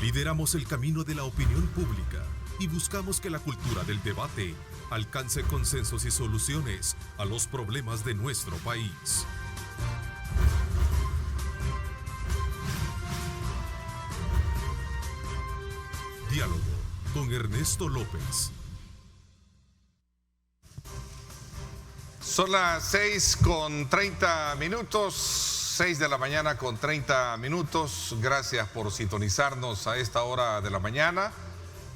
Lideramos el camino de la opinión pública y buscamos que la cultura del debate alcance consensos y soluciones a los problemas de nuestro país. Diálogo con Ernesto López. Son las 6:30, 6 de la mañana con 30 minutos. Gracias por sintonizarnos a esta hora de la mañana.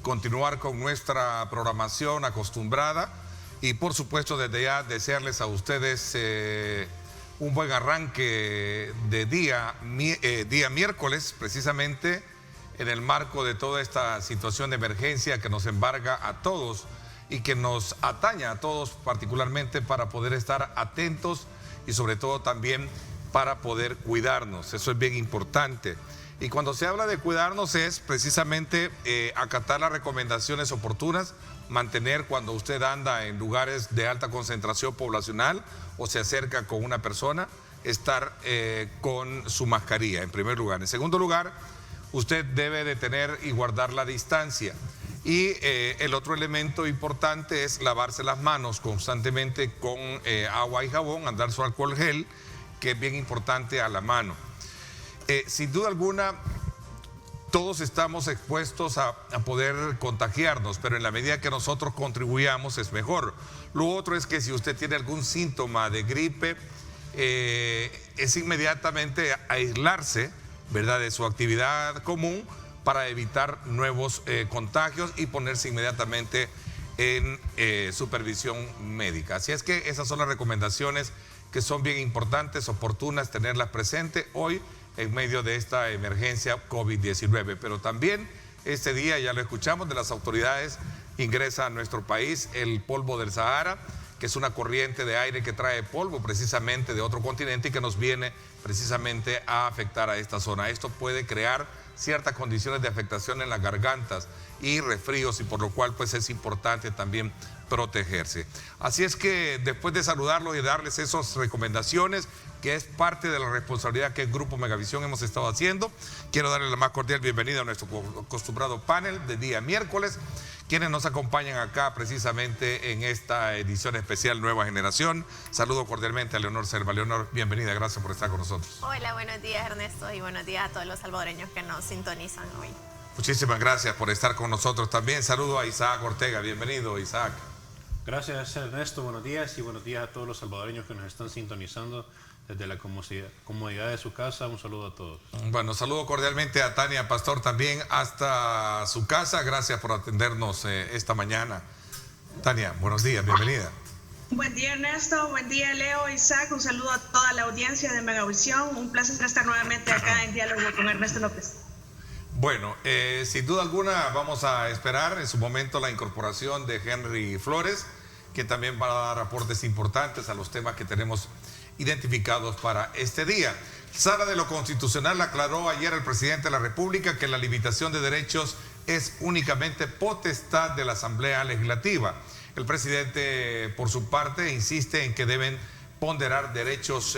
Continuar con nuestra programación acostumbrada y por supuesto desde ya desearles a ustedes un buen arranque de día miércoles, precisamente en el marco de toda esta situación de emergencia que nos embarga a todos y que nos atañe a todos particularmente, para poder estar atentos y sobre todo también para poder cuidarnos. Eso es bien importante. Y cuando se habla de cuidarnos es precisamente acatar las recomendaciones oportunas, mantener, cuando usted anda en lugares de alta concentración poblacional o se acerca con una persona, estar con su mascarilla en primer lugar. En segundo lugar, usted debe de tener y guardar la distancia. Y el otro elemento importante es lavarse las manos constantemente con agua y jabón, andar su alcohol gel, que es bien importante a la mano. Sin duda alguna, todos estamos expuestos a poder contagiarnos, pero en la medida que nosotros contribuyamos es mejor. Lo otro es que si usted tiene algún síntoma de gripe, es inmediatamente aislarse, ¿verdad?, de su actividad común, para evitar nuevos contagios y ponerse inmediatamente en supervisión médica. Así es que esas son las recomendaciones que son bien importantes, oportunas tenerlas presentes hoy en medio de esta emergencia COVID-19. Pero también este día, ya lo escuchamos de las autoridades, ingresa a nuestro país el polvo del Sahara, que es una corriente de aire que trae polvo precisamente de otro continente y que nos viene precisamente a afectar a esta zona. Esto puede crear ciertas condiciones de afectación en las gargantas y resfríos, y por lo cual pues es importante también protegerse. Así es que después de saludarlos y darles esas recomendaciones, que es parte de la responsabilidad que el Grupo Megavisión hemos estado haciendo, quiero darle la más cordial bienvenida a nuestro acostumbrado panel de día miércoles, quienes nos acompañan acá precisamente en esta edición especial Nueva Generación. Saludo cordialmente a Leonor Selva. Leonor, bienvenida, gracias por estar con nosotros. Hola, buenos días Ernesto, y buenos días a todos los salvadoreños que nos sintonizan hoy. Muchísimas gracias por estar con nosotros también. Saludo a Isaac Ortega, bienvenido Isaac. Gracias Ernesto, buenos días, y buenos días a todos los salvadoreños que nos están sintonizando desde la comodidad de su casa. Un saludo a todos. Bueno, saludo cordialmente a Tania Pastor también hasta su casa. Gracias por atendernos esta mañana. Tania, buenos días, bienvenida. Buen día Ernesto, buen día Leo, Isaac, un saludo a toda la audiencia de Megavisión. Un placer estar nuevamente acá en diálogo con Ernesto López. Bueno, sin duda alguna vamos a esperar en su momento la incorporación de Henry Flores, que también va a dar aportes importantes a los temas que tenemos identificados para este día. Sala de lo Constitucional aclaró ayer el presidente de la República que la limitación de derechos es únicamente potestad de la Asamblea Legislativa. El presidente, por su parte, insiste en que deben ponderar derechos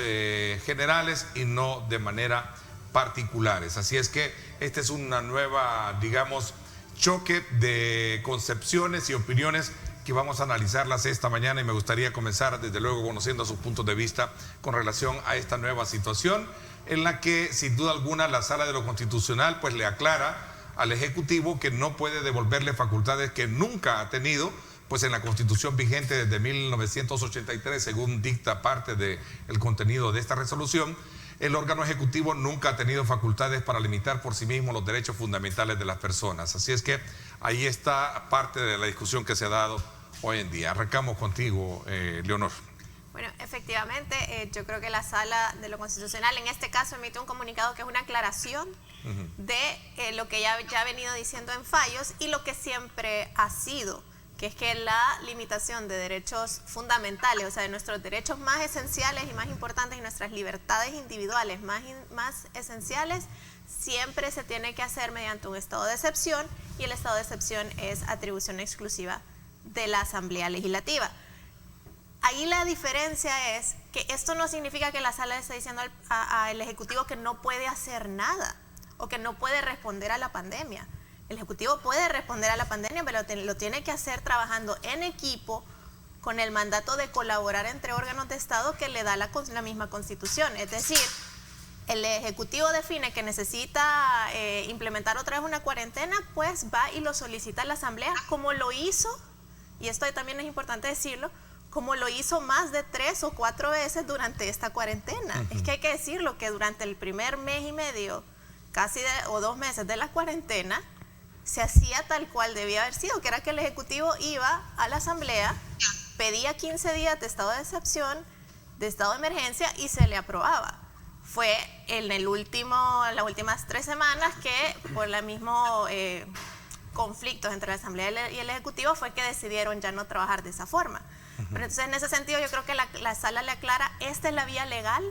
generales y no de manera particulares. Así es que esta es una nueva, digamos, choque de concepciones y opiniones que vamos a analizarlas esta mañana, y me gustaría comenzar desde luego conociendo sus puntos de vista con relación a esta nueva situación, en la que sin duda alguna la Sala de lo Constitucional pues le aclara al Ejecutivo que no puede devolverle facultades que nunca ha tenido, pues en la Constitución vigente desde 1983, según dicta parte del contenido de esta resolución. El órgano ejecutivo nunca ha tenido facultades para limitar por sí mismo los derechos fundamentales de las personas. Así es que ahí está parte de la discusión que se ha dado hoy en día. Arrancamos contigo, Leonor. Bueno, efectivamente, yo creo que la Sala de lo Constitucional en este caso emite un comunicado que es una aclaración de lo que ya ha venido diciendo en fallos y lo que siempre ha sido, que es que la limitación de derechos fundamentales, o sea, de nuestros derechos más esenciales y más importantes y nuestras libertades individuales más esenciales, siempre se tiene que hacer mediante un estado de excepción, y el estado de excepción es atribución exclusiva de la Asamblea Legislativa. Ahí la diferencia es que esto no significa que la Sala está diciendo al Ejecutivo que no puede hacer nada. o que no puede responder a la pandemia. El Ejecutivo puede responder a la pandemia, pero lo tiene que hacer trabajando en equipo con el mandato de colaborar entre órganos de Estado que le da la misma Constitución. Es decir, el Ejecutivo define que necesita implementar otra vez una cuarentena, pues va y lo solicita a la Asamblea, como lo hizo, y esto también es importante decirlo, como lo hizo más de 3 o 4 veces durante esta cuarentena. Es que hay que decirlo, que durante el primer mes y medio, o 2 meses de la cuarentena, se hacía tal cual debía haber sido, que era que el Ejecutivo iba a la Asamblea, pedía 15 días de estado de excepción, de estado de emergencia, y se le aprobaba. Fue en las últimas 3 semanas que, por los mismos conflictos entre la Asamblea y el Ejecutivo, fue que decidieron ya no trabajar de esa forma. Pero entonces, en ese sentido, yo creo que la sala le aclara, esta es la vía legal.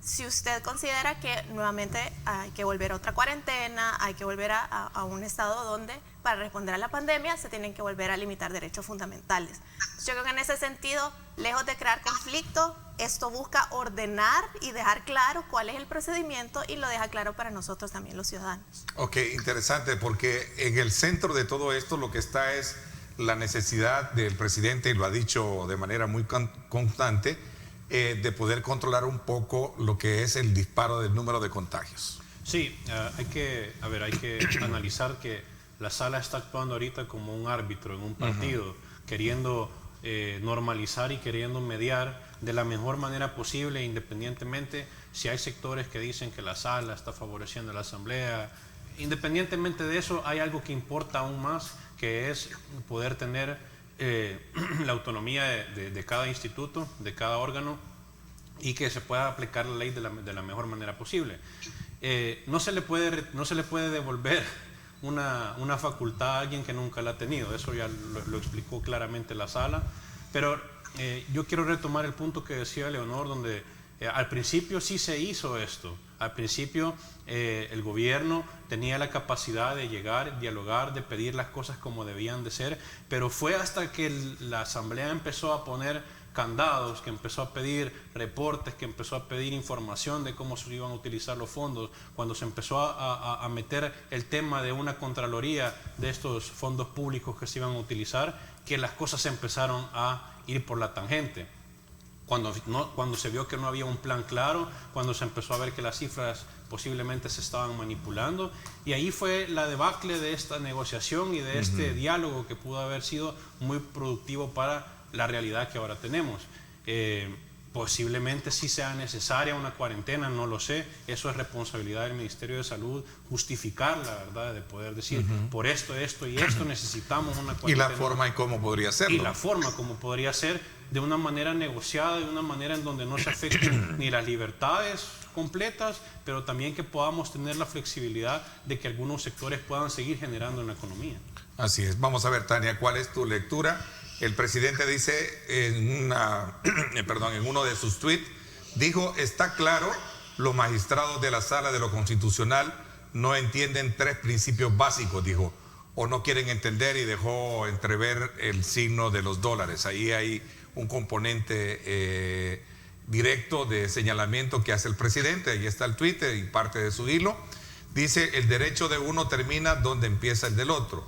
Si usted considera que nuevamente hay que volver a otra cuarentena, hay que volver a un estado donde, para responder a la pandemia, se tienen que volver a limitar derechos fundamentales. Entonces, yo creo que en ese sentido, lejos de crear conflicto, esto busca ordenar y dejar claro cuál es el procedimiento, y lo deja claro para nosotros también, los ciudadanos. Ok, interesante, porque en el centro de todo esto lo que está es la necesidad del presidente, y lo ha dicho de manera muy constante, de poder controlar un poco lo que es el disparo del número de contagios. Sí, hay que analizar que la sala está actuando ahorita como un árbitro en un partido, queriendo normalizar y queriendo mediar de la mejor manera posible, independientemente si hay sectores que dicen que la sala está favoreciendo a la Asamblea. Independientemente de eso, hay algo que importa aún más, que es poder tener la autonomía de cada instituto, de cada órgano, y que se pueda aplicar la ley de la mejor manera posible. No se le puede devolver una facultad a alguien que nunca la ha tenido. Eso ya lo explicó claramente la sala. Pero yo quiero retomar el punto que decía Leonor, donde al principio sí se hizo esto. Al principio el gobierno tenía la capacidad de llegar, dialogar, de pedir las cosas como debían de ser, pero fue hasta que la Asamblea empezó a poner candados, que empezó a pedir reportes, que empezó a pedir información de cómo se iban a utilizar los fondos, cuando se empezó a meter el tema de una contraloría de estos fondos públicos que se iban a utilizar, que las cosas empezaron a ir por la tangente. Cuando se vio que no había un plan claro, cuando se empezó a ver que las cifras posiblemente se estaban manipulando, y ahí fue la debacle de esta negociación y de este diálogo que pudo haber sido muy productivo para la realidad que ahora tenemos. Posiblemente sí sea necesaria una cuarentena, no lo sé, eso es responsabilidad del Ministerio de Salud, justificar la verdad, de poder decir, por esto y esto necesitamos una cuarentena. Y la forma y cómo podría serlo. Y la forma como podría ser, de una manera negociada, de una manera en donde no se afecten ni las libertades completas, pero también que podamos tener la flexibilidad de que algunos sectores puedan seguir generando en la economía. Así es. Vamos a ver, Tania, ¿cuál es tu lectura? El presidente dice en uno de sus tweets, dijo, está claro, los magistrados de la Sala de lo Constitucional no entienden 3 principios básicos, dijo, o no quieren entender, y dejó entrever el signo de los dólares. Ahí hay un componente directo de señalamiento que hace el presidente. Ahí está el Twitter y parte de su hilo. Dice, el derecho de uno termina donde empieza el del otro.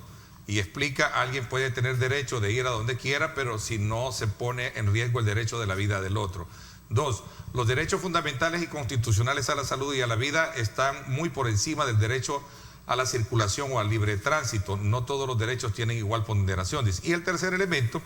Y explica, alguien puede tener derecho de ir a donde quiera, pero si no se pone en riesgo el derecho de la vida del otro. 2, los derechos fundamentales y constitucionales a la salud y a la vida están muy por encima del derecho a la circulación o al libre tránsito. No todos los derechos tienen igual ponderación. Y el tercer elemento,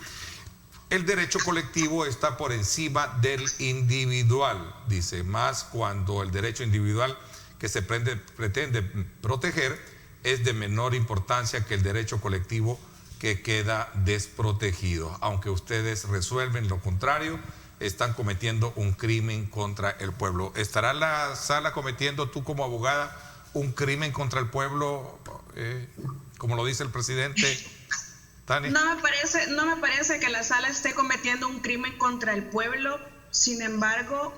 el derecho colectivo está por encima del individual, dice, más cuando el derecho individual que se pretende proteger es de menor importancia que el derecho colectivo que queda desprotegido. Aunque ustedes resuelven lo contrario, están cometiendo un crimen contra el pueblo. ¿Estará la sala cometiendo, tú como abogada, un crimen contra el pueblo, como lo dice el presidente? Tania. No me parece que la sala esté cometiendo un crimen contra el pueblo. Sin embargo,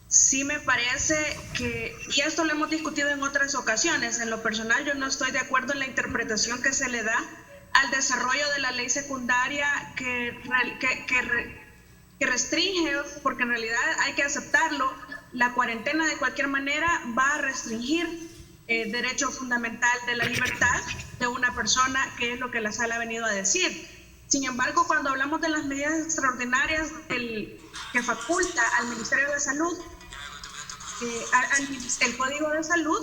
sí me parece que, y esto lo hemos discutido en otras ocasiones, en lo personal yo no estoy de acuerdo en la interpretación que se le da al desarrollo de la ley secundaria que restringe, porque en realidad hay que aceptarlo, la cuarentena de cualquier manera va a restringir derecho fundamental de la libertad de una persona, que es lo que la sala ha venido a decir. Sin embargo, cuando hablamos de las medidas extraordinarias que faculta al Ministerio de Salud, el Código de Salud,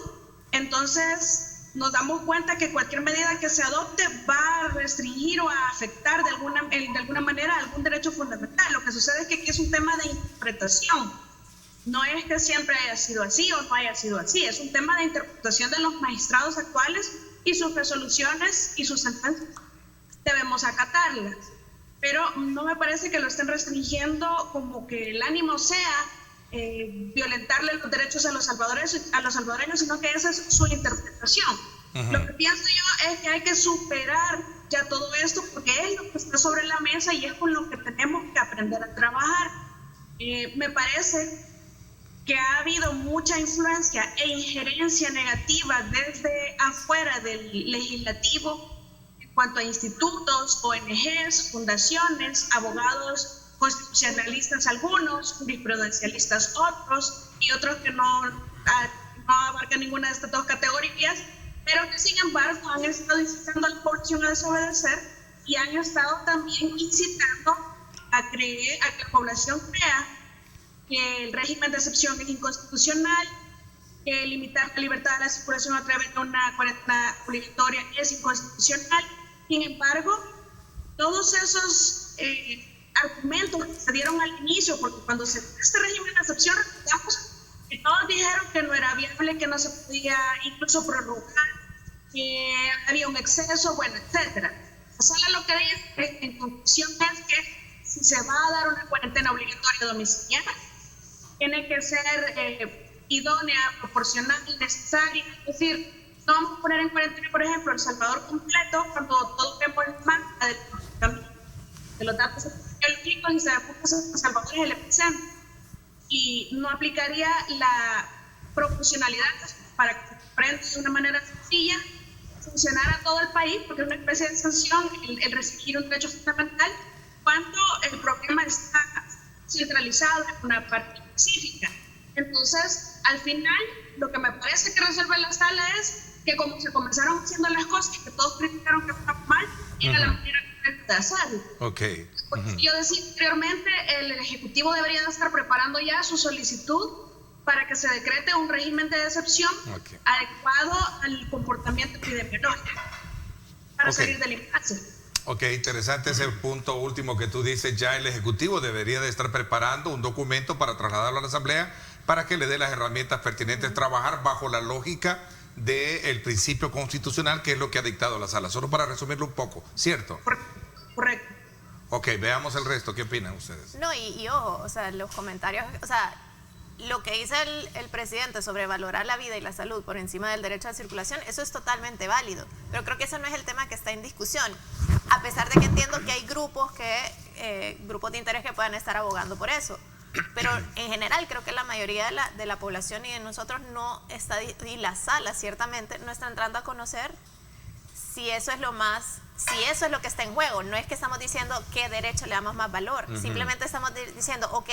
entonces nos damos cuenta que cualquier medida que se adopte va a restringir o a afectar de alguna manera algún derecho fundamental. Lo que sucede es que aquí es un tema de interpretación. No es que siempre haya sido así o no haya sido así, es un tema de interpretación de los magistrados actuales y sus resoluciones y sus sentencias. Debemos acatarlas. Pero no me parece que lo estén restringiendo como que el ánimo sea violentarle los derechos a los salvadoreños, sino que esa es su interpretación. Lo que pienso yo es que hay que superar ya todo esto, porque es lo que está sobre la mesa y es con lo que tenemos que aprender a trabajar. Me parece que ha habido mucha influencia e injerencia negativa desde afuera del legislativo en cuanto a institutos, ONGs, fundaciones, abogados constitucionalistas algunos, jurisprudencialistas otros, y otros que no abarcan ninguna de estas dos categorías, pero que sin embargo han estado incitando a la población a desobedecer y han estado también incitando a que la población crea que el régimen de excepción es inconstitucional, que limitar la libertad de la circulación a través de una cuarentena obligatoria es inconstitucional. Sin embargo, todos esos argumentos que se dieron al inicio, porque cuando se este régimen de excepción, recordamos que todos dijeron que no era viable, que no se podía incluso prorrogar, que había un exceso, bueno, etcétera. La sala lo que dice en conclusión es que si se va a dar una cuarentena obligatoria domiciliaria, tiene que ser idónea, proporcional, necesaria. Es decir, no vamos a poner en cuarentena, por ejemplo, El Salvador completo cuando todos vemos el mapa de los datos epidemiológicos y sabemos que El Salvador es el epicentro. Y no aplicaría la proporcionalidad para que se aprenda de una manera sencilla, funcionar a todo el país, porque es una especie de sanción el restringir un derecho fundamental cuando el problema está centralizado en una parte específica. Entonces, al final, lo que me parece que resuelve la sala es que como se comenzaron haciendo las cosas que todos criticaron que estaban mal, era la manera correcta de hacerlo. Okay. Yo decía anteriormente, el Ejecutivo debería de estar preparando ya su solicitud para que se decrete un régimen de excepción adecuado al comportamiento epidemiológico para salir del impasse. Ok, interesante ese punto último que tú dices. Ya el Ejecutivo debería de estar preparando un documento para trasladarlo a la Asamblea para que le dé las herramientas pertinentes, trabajar bajo la lógica del principio constitucional, que es lo que ha dictado la sala. Solo para resumirlo un poco, ¿cierto? Correcto. Ok, veamos el resto. ¿Qué opinan ustedes? No, y ojo, o sea, los comentarios, o sea, lo que dice el presidente sobre valorar la vida y la salud por encima del derecho a la circulación, eso es totalmente válido. Pero creo que ese no es el tema que está en discusión. A pesar de que entiendo que hay grupos de interés que puedan estar abogando por eso. Pero en general creo que la mayoría de la población y de nosotros no está, y la sala ciertamente no está entrando a conocer si eso es lo que está en juego. No es que estamos diciendo qué derecho le damos más valor. Simplemente estamos diciendo, ok,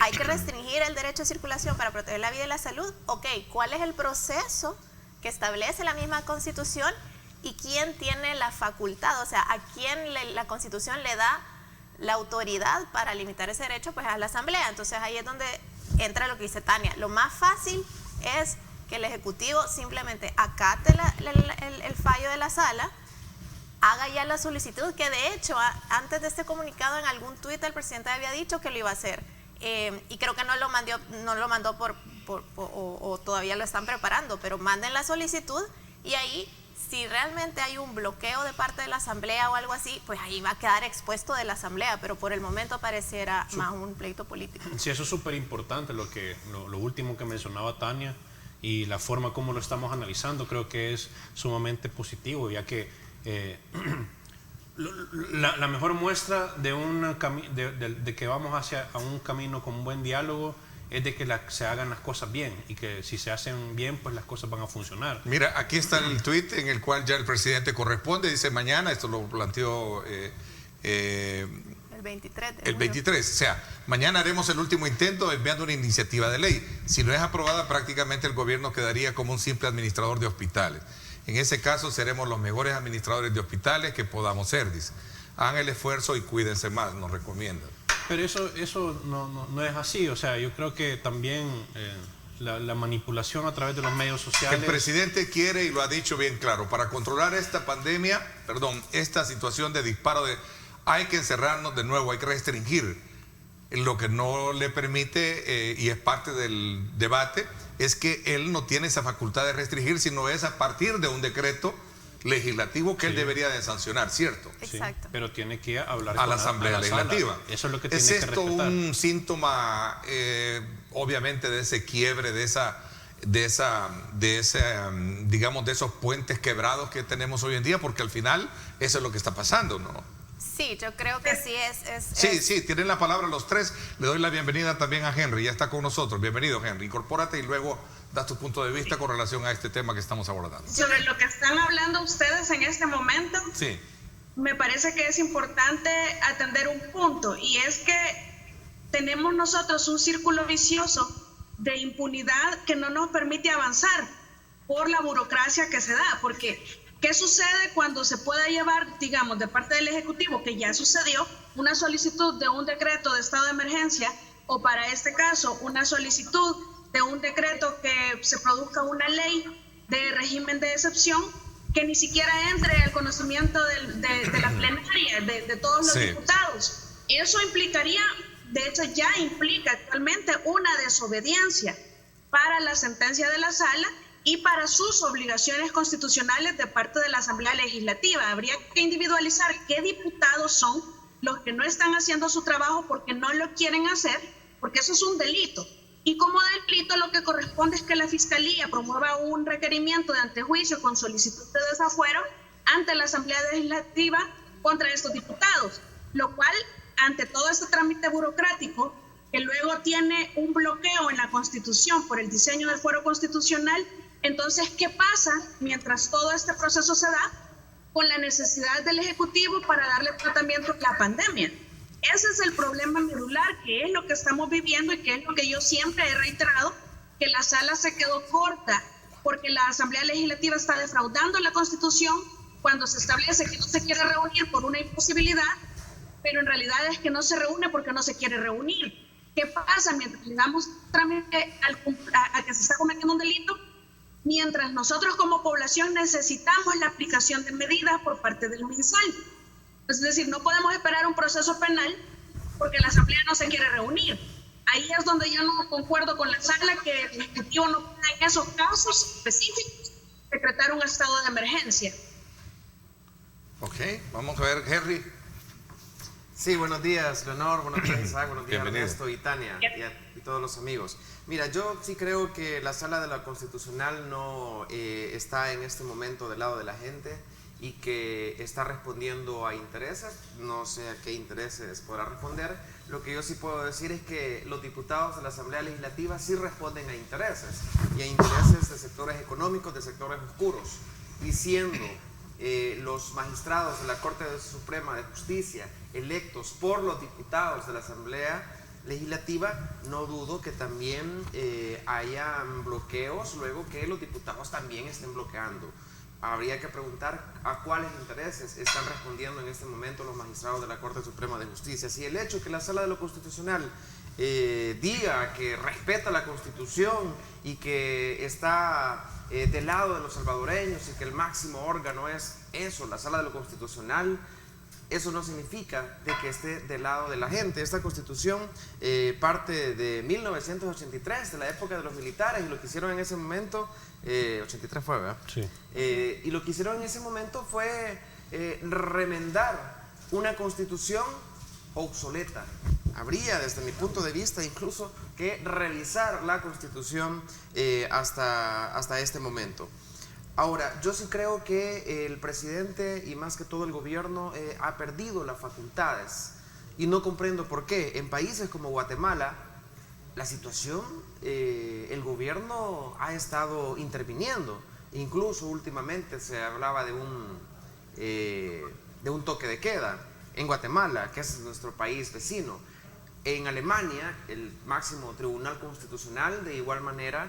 hay que restringir el derecho de circulación para proteger la vida y la salud. Ok, ¿cuál es el proceso que establece la misma Constitución y quién tiene la facultad? O sea, ¿a quién la Constitución le da la autoridad para limitar ese derecho? Pues a la Asamblea. Entonces ahí es donde entra lo que dice Tania. Lo más fácil es que el Ejecutivo simplemente acate el fallo de la sala, haga ya la solicitud, que de hecho antes de este comunicado en algún tuit el presidente había dicho que lo iba a hacer, y creo que no lo mandó o todavía lo están preparando, pero manden la solicitud y ahí si realmente hay un bloqueo de parte de la Asamblea o algo así, pues ahí va a quedar expuesto de la Asamblea, pero por el momento pareciera más un pleito político. Sí, eso es súper importante, lo último que mencionaba Tania, y la forma como lo estamos analizando creo que es sumamente positivo, ya que la mejor muestra de que vamos hacia un camino con un buen diálogo es de que se hagan las cosas bien, y que si se hacen bien, pues las cosas van a funcionar. Mira, aquí está el tuit en el cual ya el presidente corresponde, dice mañana, esto lo planteó el 23 de El junio. 23, o sea, mañana haremos el último intento enviando una iniciativa de ley. Si no es aprobada, prácticamente el gobierno quedaría como un simple administrador de hospitales. En ese caso, seremos los mejores administradores de hospitales que podamos ser, dice. Hagan el esfuerzo y cuídense más, nos recomiendan. Pero eso no es así, o sea, yo creo que también la manipulación a través de los medios sociales... El presidente quiere, y lo ha dicho bien claro, para controlar esta pandemia, esta situación de disparo hay que encerrarnos de nuevo, hay que restringir. Lo que no le permite, y es parte del debate, es que él no tiene esa facultad de restringir, sino es a partir de un decreto legislativo que él debería de sancionar, ¿cierto? Exacto. Sí, pero tiene que hablar a la Asamblea Legislativa. Sala. Eso es lo que tiene ¿Es que esto respetar. un síntoma, obviamente, de ese quiebre, digamos, de esos puentes quebrados que tenemos hoy en día? Porque al final eso es lo que está pasando, ¿no? Sí, yo creo que sí Sí, tienen la palabra los tres. Le doy la bienvenida también a Henry, ya está con nosotros. Bienvenido, Henry. Incorpórate y luego das tu punto de vista con relación a este tema que estamos abordando. Sobre lo que están hablando ustedes en este momento, Sí. me parece que es importante atender un punto, y es que tenemos nosotros un círculo vicioso de impunidad que no nos permite avanzar por la burocracia que se da, porque ¿qué sucede cuando se puede llevar, digamos, de parte del Ejecutivo, que ya sucedió, una solicitud de un decreto de estado de emergencia, o para este caso, una solicitud de un decreto que se produzca una ley de régimen de excepción, que ni siquiera entre al conocimiento de la plenaria, de todos los diputados? Eso implicaría, de hecho ya implica actualmente, una desobediencia para la sentencia de la Sala y para sus obligaciones constitucionales de parte de la Asamblea Legislativa. Habría que individualizar qué diputados son los que no están haciendo su trabajo porque no lo quieren hacer, porque eso es un delito. Y como delito lo que corresponde es que la Fiscalía promueva un requerimiento de antejuicio con solicitud de desafuero ante la Asamblea Legislativa contra estos diputados, lo cual, ante todo este trámite burocrático, que luego tiene un bloqueo en la Constitución por el diseño del fuero constitucional, entonces, ¿qué pasa mientras todo este proceso se da con la necesidad del Ejecutivo para darle tratamiento a la pandemia? Ese es el problema medular, que es lo que estamos viviendo y que es lo que yo siempre he reiterado, que la Sala se quedó corta porque la Asamblea Legislativa está defraudando la Constitución cuando se establece que no se quiere reunir por una imposibilidad, pero en realidad es que no se reúne porque no se quiere reunir. ¿Qué pasa mientras le damos trámite a que se está cometiendo un delito? Mientras nosotros como población necesitamos la aplicación de medidas por parte del MinSal. Es decir, no podemos esperar un proceso penal porque la Asamblea no se quiere reunir. Ahí es donde yo no concuerdo con la Sala, que el Ejecutivo no pueda en esos casos específicos decretar un estado de emergencia. Ok, vamos a ver, Henry. Sí, buenos días, Leonor, buenos días, Isaac, buenos días, Bienvenido. Ernesto y Tania y todos los amigos. Mira, yo sí creo que la Sala de la Constitucional no está en este momento del lado de la gente y que está respondiendo a intereses. No sé a qué intereses podrá responder. Lo que yo sí puedo decir es que los diputados de la Asamblea Legislativa sí responden a intereses, y a intereses de sectores económicos, de sectores oscuros, y siendo los magistrados de la Corte Suprema de Justicia electos por los diputados de la Asamblea Legislativa, no dudo que también hayan bloqueos luego que los diputados también estén bloqueando. Habría que preguntar a cuáles intereses están respondiendo en este momento los magistrados de la Corte Suprema de Justicia. Si el hecho que la Sala de lo Constitucional diga que respeta la Constitución y que está del lado de los salvadoreños y que el máximo órgano es eso, la Sala de lo Constitucional, eso no significa de que esté del lado de la gente. Esta Constitución parte de 1983, de la época de los militares, y lo que hicieron en ese momento, 83 fue, ¿verdad? Sí. Y lo que hicieron en ese momento fue remendar una Constitución obsoleta. Habría, desde mi punto de vista, incluso que revisar la Constitución hasta este momento. Ahora, yo sí creo que el presidente y más que todo el gobierno ha perdido las facultades, y no comprendo por qué. En países como Guatemala, la situación, el gobierno ha estado interviniendo. Incluso últimamente se hablaba de un toque de queda. en Guatemala, que es nuestro país vecino. En Alemania, el máximo tribunal constitucional, de igual manera,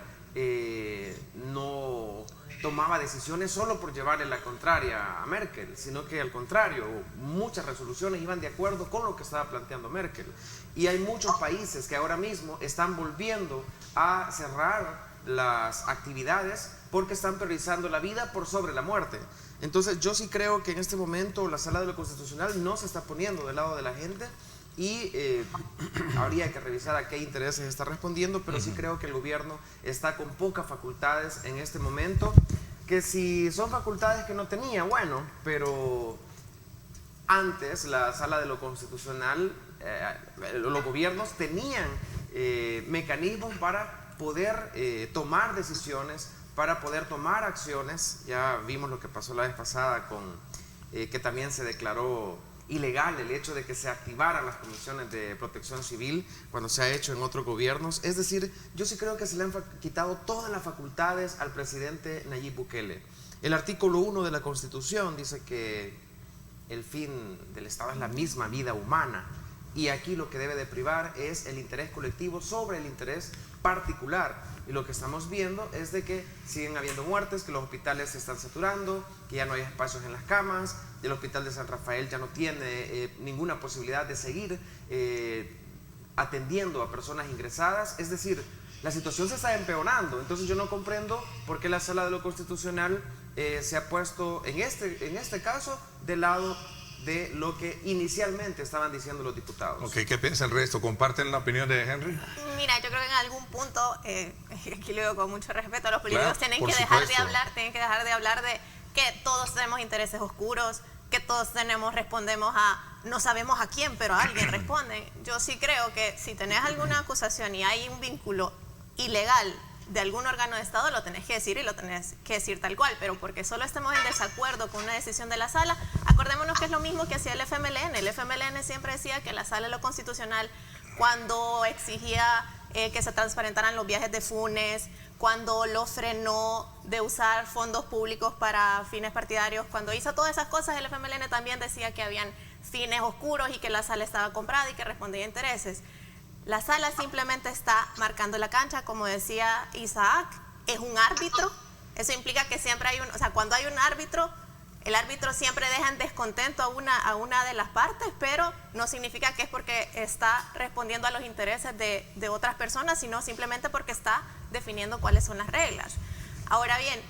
no tomaba decisiones solo por llevarle la contraria a Merkel, sino que al contrario, muchas resoluciones iban de acuerdo con lo que estaba planteando Merkel. Y hay muchos países que ahora mismo están volviendo a cerrar las actividades porque están priorizando la vida por sobre la muerte. Entonces yo sí creo que en este momento la Sala de lo Constitucional no se está poniendo del lado de la gente y habría que revisar a qué intereses está respondiendo, pero sí creo que el gobierno está con pocas facultades en este momento, que si son facultades que no tenía, bueno, pero antes la Sala de lo Constitucional, los gobiernos tenían mecanismos para poder tomar decisiones, para poder tomar acciones. Ya vimos lo que pasó la vez pasada con que también se declaró ilegal el hecho de que se activaran las comisiones de protección civil cuando se ha hecho en otros gobiernos. Es decir, yo sí creo que se le han quitado todas las facultades al presidente Nayib Bukele. El artículo 1 de la Constitución dice que el fin del Estado es la misma vida humana, y aquí lo que debe de privar es el interés colectivo sobre el interés particular. Y lo que estamos viendo es de que siguen habiendo muertes, que los hospitales se están saturando, que ya no hay espacios en las camas, el hospital de San Rafael ya no tiene ninguna posibilidad de seguir atendiendo a personas ingresadas. Es decir, la situación se está empeorando. Entonces yo no comprendo por qué la Sala de lo Constitucional se ha puesto en este caso del lado de lo que inicialmente estaban diciendo los diputados. Ok, ¿qué piensa el resto? ¿Comparten la opinión de Henry? Mira, yo creo que en algún punto, aquí lo digo con mucho respeto, los políticos Claro, tienen por que dejar supuesto. tienen que dejar de hablar de que todos tenemos intereses oscuros, que todos respondemos a, no sabemos a quién, pero a alguien responde. Yo sí creo que si tenés alguna acusación y hay un vínculo ilegal de algún órgano de Estado, lo tenés que decir y lo tenés que decir tal cual, pero porque solo estemos en desacuerdo con una decisión de la Sala, acordémonos que es lo mismo que hacía el FMLN. El FMLN siempre decía que la Sala de lo Constitucional, cuando exigía que se transparentaran los viajes de Funes, cuando lo frenó de usar fondos públicos para fines partidarios, cuando hizo todas esas cosas, el FMLN también decía que habían fines oscuros y que la Sala estaba comprada y que respondía a intereses. La Sala simplemente está marcando la cancha, como decía Isaac, es un árbitro. Eso implica que siempre hay cuando hay un árbitro, el árbitro siempre deja en descontento a una de las partes, pero no significa que es porque está respondiendo a los intereses de otras personas, sino simplemente porque está definiendo cuáles son las reglas. Ahora bien,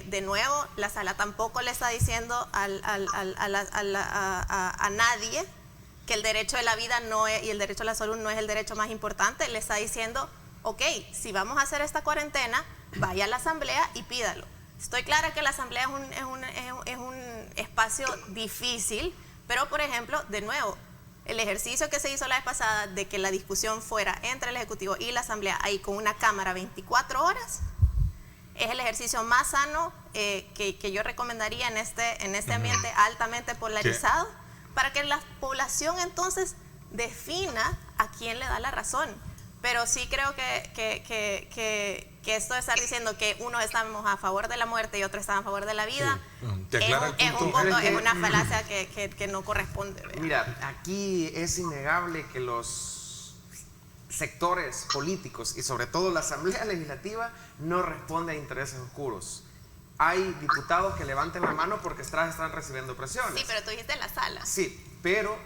de nuevo, la Sala tampoco le está diciendo a nadie que el derecho de la vida y el derecho a la salud no es el derecho más importante. Le está diciendo, ok, si vamos a hacer esta cuarentena, vaya a la asamblea y pídalo. Estoy clara que la asamblea es un espacio difícil, pero por ejemplo, de nuevo, el ejercicio que se hizo la vez pasada de que la discusión fuera entre el Ejecutivo y la asamblea, ahí con una cámara 24 horas, es el ejercicio más sano que yo recomendaría en este ambiente altamente polarizado, para que la población entonces defina a quién le da la razón. Pero sí creo que esto de estar diciendo que unos estamos a favor de la muerte y otros están a favor de la vida, es una falacia que no corresponde, ¿verdad? Mira, aquí es innegable que los sectores políticos y sobre todo la Asamblea Legislativa no responde a intereses oscuros. Hay diputados que levanten la mano porque están recibiendo presiones. Sí, pero tú dijiste en la Sala. Sí, pero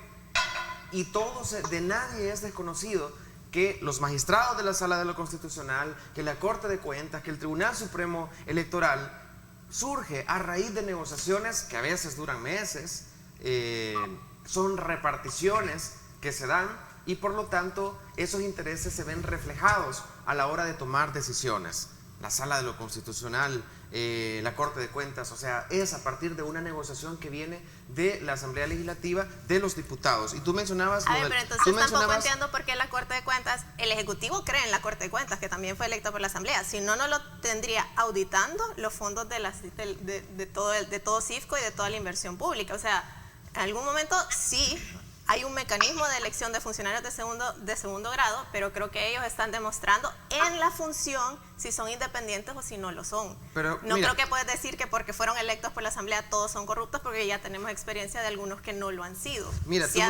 de nadie es desconocido que los magistrados de la Sala de lo Constitucional, que la Corte de Cuentas, que el Tribunal Supremo Electoral surge a raíz de negociaciones que a veces duran meses, son reparticiones que se dan y por lo tanto esos intereses se ven reflejados a la hora de tomar decisiones. La Sala de lo Constitucional, la Corte de Cuentas, o sea, es a partir de una negociación que viene de la Asamblea Legislativa, de los diputados. Y tú mencionabas... pero entonces tampoco entiendo por qué la Corte de Cuentas, el Ejecutivo cree en la Corte de Cuentas, que también fue electo por la Asamblea, si no, no lo tendría auditando los fondos de todo CIFCO y de toda la inversión pública. O sea, en algún momento sí hay un mecanismo de elección de funcionarios de segundo grado, pero creo que ellos están demostrando en la función si son independientes o si no lo son. Pero, no mira, creo que puedes decir que porque fueron electos por la Asamblea todos son corruptos, porque ya tenemos experiencia de algunos que no lo han sido. Mira, sí,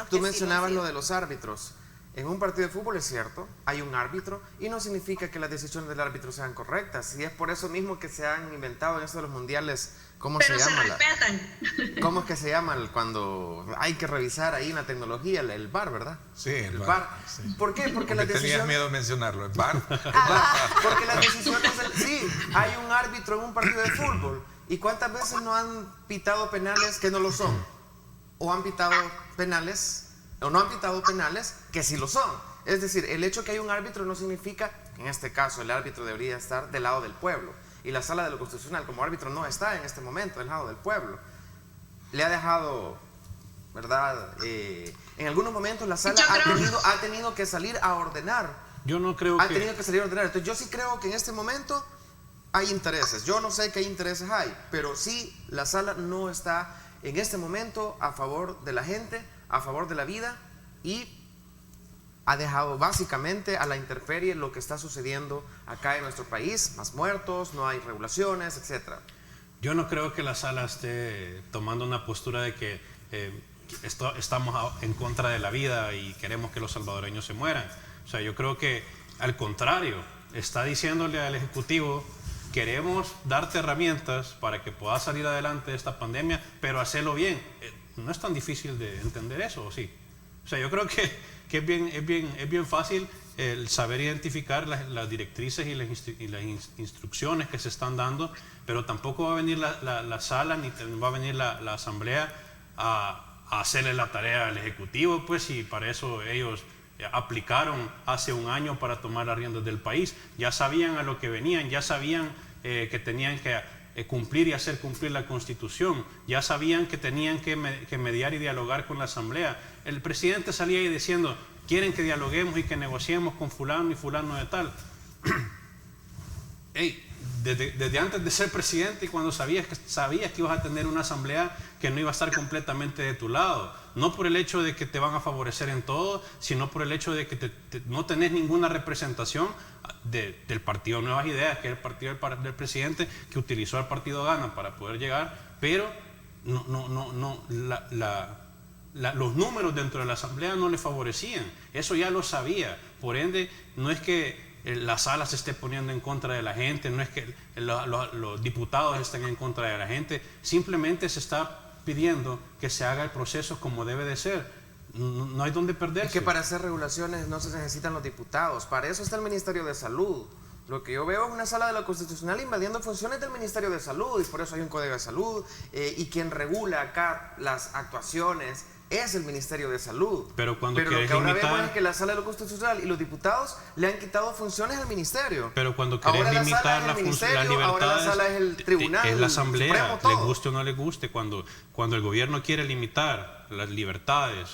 tú mencionabas lo de los árbitros. En un partido de fútbol es cierto, hay un árbitro y no significa que las decisiones del árbitro sean correctas. Y es por eso mismo que se han inventado en esto de los mundiales, ¿cómo se llama? Respetan. ¿Cómo es que se llama cuando hay que revisar ahí en la tecnología, el VAR, ¿verdad? Sí, el VAR. Sí. ¿Por qué? Porque las tenías decisiones... miedo de mencionarlo, el VAR. Porque las decisiones... Sí, hay un árbitro en un partido de fútbol. ¿Y cuántas veces no han pitado penales que no lo son? ¿O han pitado penales... o no han pitado penales que sí lo son? Es decir, el hecho que hay un árbitro no significa que en este caso el árbitro debería estar del lado del pueblo, y la Sala de lo Constitucional como árbitro no está en este momento del lado del pueblo. Le ha dejado, ¿verdad? En algunos momentos la Sala ha tenido que salir a ordenar. Yo no creo Ha tenido que salir a ordenar. Entonces yo sí creo que en este momento hay intereses. Yo no sé qué intereses hay, pero sí la Sala no está en este momento a favor de la gente, a favor de la vida, y ha dejado básicamente a la intemperie lo que está sucediendo acá en nuestro país, más muertos, no hay regulaciones, etc. Yo no creo que la Sala esté tomando una postura de que estamos en contra de la vida y queremos que los salvadoreños se mueran. O sea, yo creo que al contrario, está diciéndole al Ejecutivo: queremos darte herramientas para que puedas salir adelante de esta pandemia, pero hacerlo bien. No es tan difícil de entender eso, ¿o sí? O sea, yo creo que es bien fácil el saber identificar las directrices y las instrucciones que se están dando, pero tampoco va a venir la Sala ni va a venir la Asamblea a hacerle la tarea al Ejecutivo, pues, y para eso ellos aplicaron hace un año para tomar las riendas del país. Ya sabían a lo que venían, ya sabían que tenían que cumplir y hacer cumplir la Constitución, ya sabían que tenían que mediar y dialogar con la Asamblea. El presidente salía ahí diciendo: quieren que dialoguemos y que negociemos con fulano y fulano de tal. Hey, desde antes de ser presidente, y cuando sabías que ibas a tener una Asamblea que no iba a estar completamente de tu lado, no por el hecho de que te van a favorecer en todo, sino por el hecho de que no tenés ninguna representación del partido Nuevas Ideas, que es el partido del presidente, que utilizó al partido Gana para poder llegar, pero los números dentro de la Asamblea no le favorecían. Eso ya lo sabía. Por ende, no es que la Sala se esté poniendo en contra de la gente, no es que los diputados estén en contra de la gente, simplemente se está pidiendo que se haga el proceso como debe de ser. No hay donde perderse. Es que para hacer regulaciones no se necesitan los diputados, para eso está el Ministerio de Salud. Lo que yo veo es una Sala de la Constitucional invadiendo funciones del Ministerio de Salud, y por eso hay un Código de Salud, y quien regula acá las actuaciones es el Ministerio de Salud. Pero lo que ahora vemos es que la Sala de lo Constitucional y los diputados le han quitado funciones al Ministerio. Pero cuando querés limitar las libertades, ahora la Sala es el Tribunal, es la Asamblea, Supremo, le guste o no le guste. Cuando el gobierno quiere limitar las libertades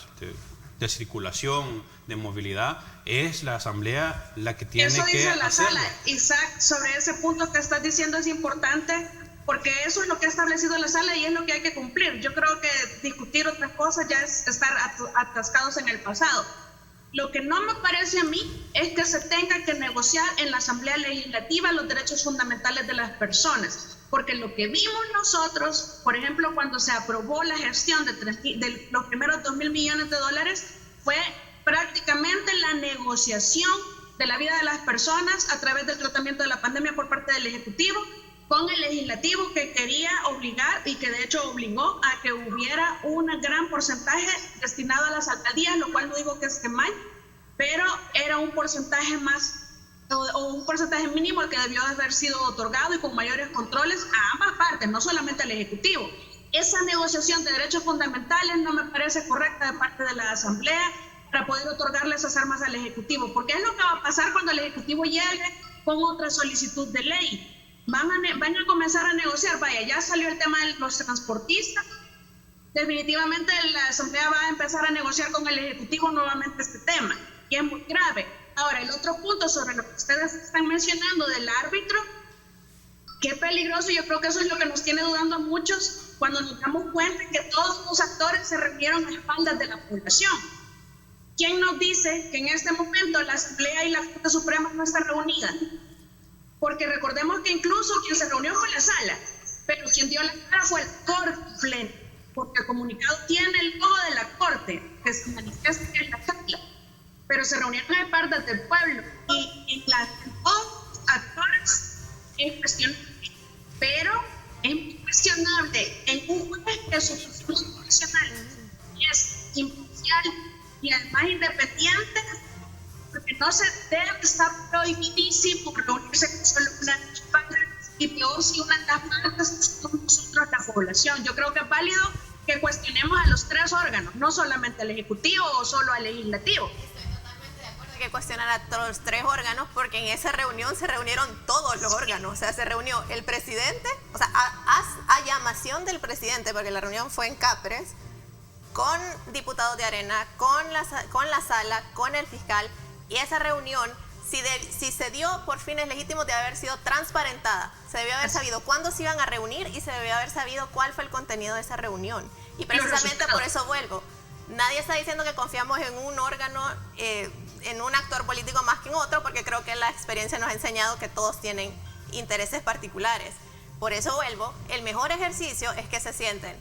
de circulación, de movilidad, es la Asamblea la que tiene que hacerlo. Eso dice la Sala. Isaac, sobre ese punto que estás diciendo es importante, porque eso es lo que ha establecido la Sala y es lo que hay que cumplir. Yo creo que discutir otras cosas ya es estar atascados en el pasado. Lo que no me parece a mí es que se tenga que negociar en la Asamblea Legislativa los derechos fundamentales de las personas, porque lo que vimos nosotros, por ejemplo, cuando se aprobó la gestión de los primeros $2,000 millones, fue prácticamente la negociación de la vida de las personas a través del tratamiento de la pandemia por parte del Ejecutivo, con el Legislativo, que quería obligar, y que de hecho obligó a que hubiera un gran porcentaje destinado a las alcaldías, lo cual no digo que esté mal, pero era un porcentaje más, o un porcentaje mínimo el que debió haber sido otorgado, y con mayores controles a ambas partes, no solamente al Ejecutivo. Esa negociación de derechos fundamentales no me parece correcta de parte de la Asamblea para poder otorgarle esas armas al Ejecutivo, porque es lo que va a pasar cuando el Ejecutivo llegue con otra solicitud de ley. Van a comenzar a negociar. Vaya, ya salió el tema de los transportistas. Definitivamente la Asamblea va a empezar a negociar con el Ejecutivo nuevamente este tema, y es muy grave. Ahora, el otro punto sobre lo que ustedes están mencionando del árbitro, Qué peligroso, yo creo que eso es lo que nos tiene dudando a muchos cuando nos damos cuenta que todos los actores se reunieron a espaldas de la población. ¿Quién nos dice que en este momento la Asamblea y la Corte Suprema no están reunidas? Porque recordemos que incluso quien se reunió fue la sala, pero quien dio la cara fue la Corte plena, porque el comunicado tiene el logo de la Corte, que se manifiesta en la sala, pero se reunieron a espaldas del pueblo y en las dos actores es cuestionable, pero es cuestionable en un juez que su función profesional es imparcial y además independiente, porque no se debe estar prohibidísimo reunirse con solo una parte, y peor si una de las partes somos nosotros la población. Yo creo que es válido que cuestionemos a los tres órganos, no solamente al Ejecutivo o solo al Legislativo. Que cuestionar a los tres órganos, porque en esa reunión se reunieron todos los órganos. O sea, se reunió el presidente, o sea, a llamación del presidente, porque la reunión fue en Capres, con diputados de Arena, con la sala, con el fiscal, y esa reunión, si se dio por fines legítimos, de haber sido transparentada. Se debió haber sabido cuándo se iban a reunir y se debió haber sabido cuál fue el contenido de esa reunión. Y precisamente por eso vuelvo. Nadie está diciendo que confiamos en un órgano, en un actor político más que en otro, porque creo que la experiencia nos ha enseñado que todos tienen intereses particulares. Por eso vuelvo, el mejor ejercicio es que se sienten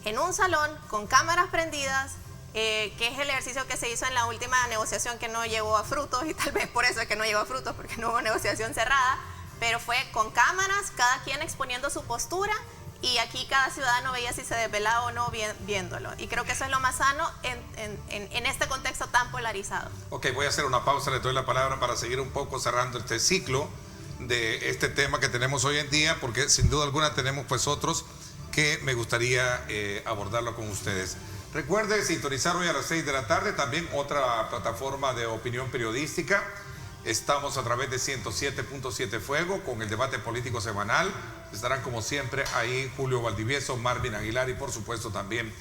en un salón con cámaras prendidas, que es el ejercicio que se hizo en la última negociación que no llegó a frutos, y tal vez por eso es que no llegó a frutos, porque no hubo negociación cerrada, pero fue con cámaras, cada quien exponiendo su postura, y aquí cada ciudadano veía si se desvelaba o no viéndolo. Y creo que eso es lo más sano en este contexto tan polarizado. Ok, voy a hacer una pausa, le doy la palabra para seguir un poco cerrando este ciclo de este tema que tenemos hoy en día, porque sin duda alguna tenemos pues otros que me gustaría abordarlo con ustedes. Recuerde sintonizar hoy a las 6 de la tarde, también otra plataforma de opinión periodística. Estamos a través de 107.7 Fuego con el debate político semanal. Estarán como siempre ahí Julio Valdivieso, Marvin Aguilar y por supuesto también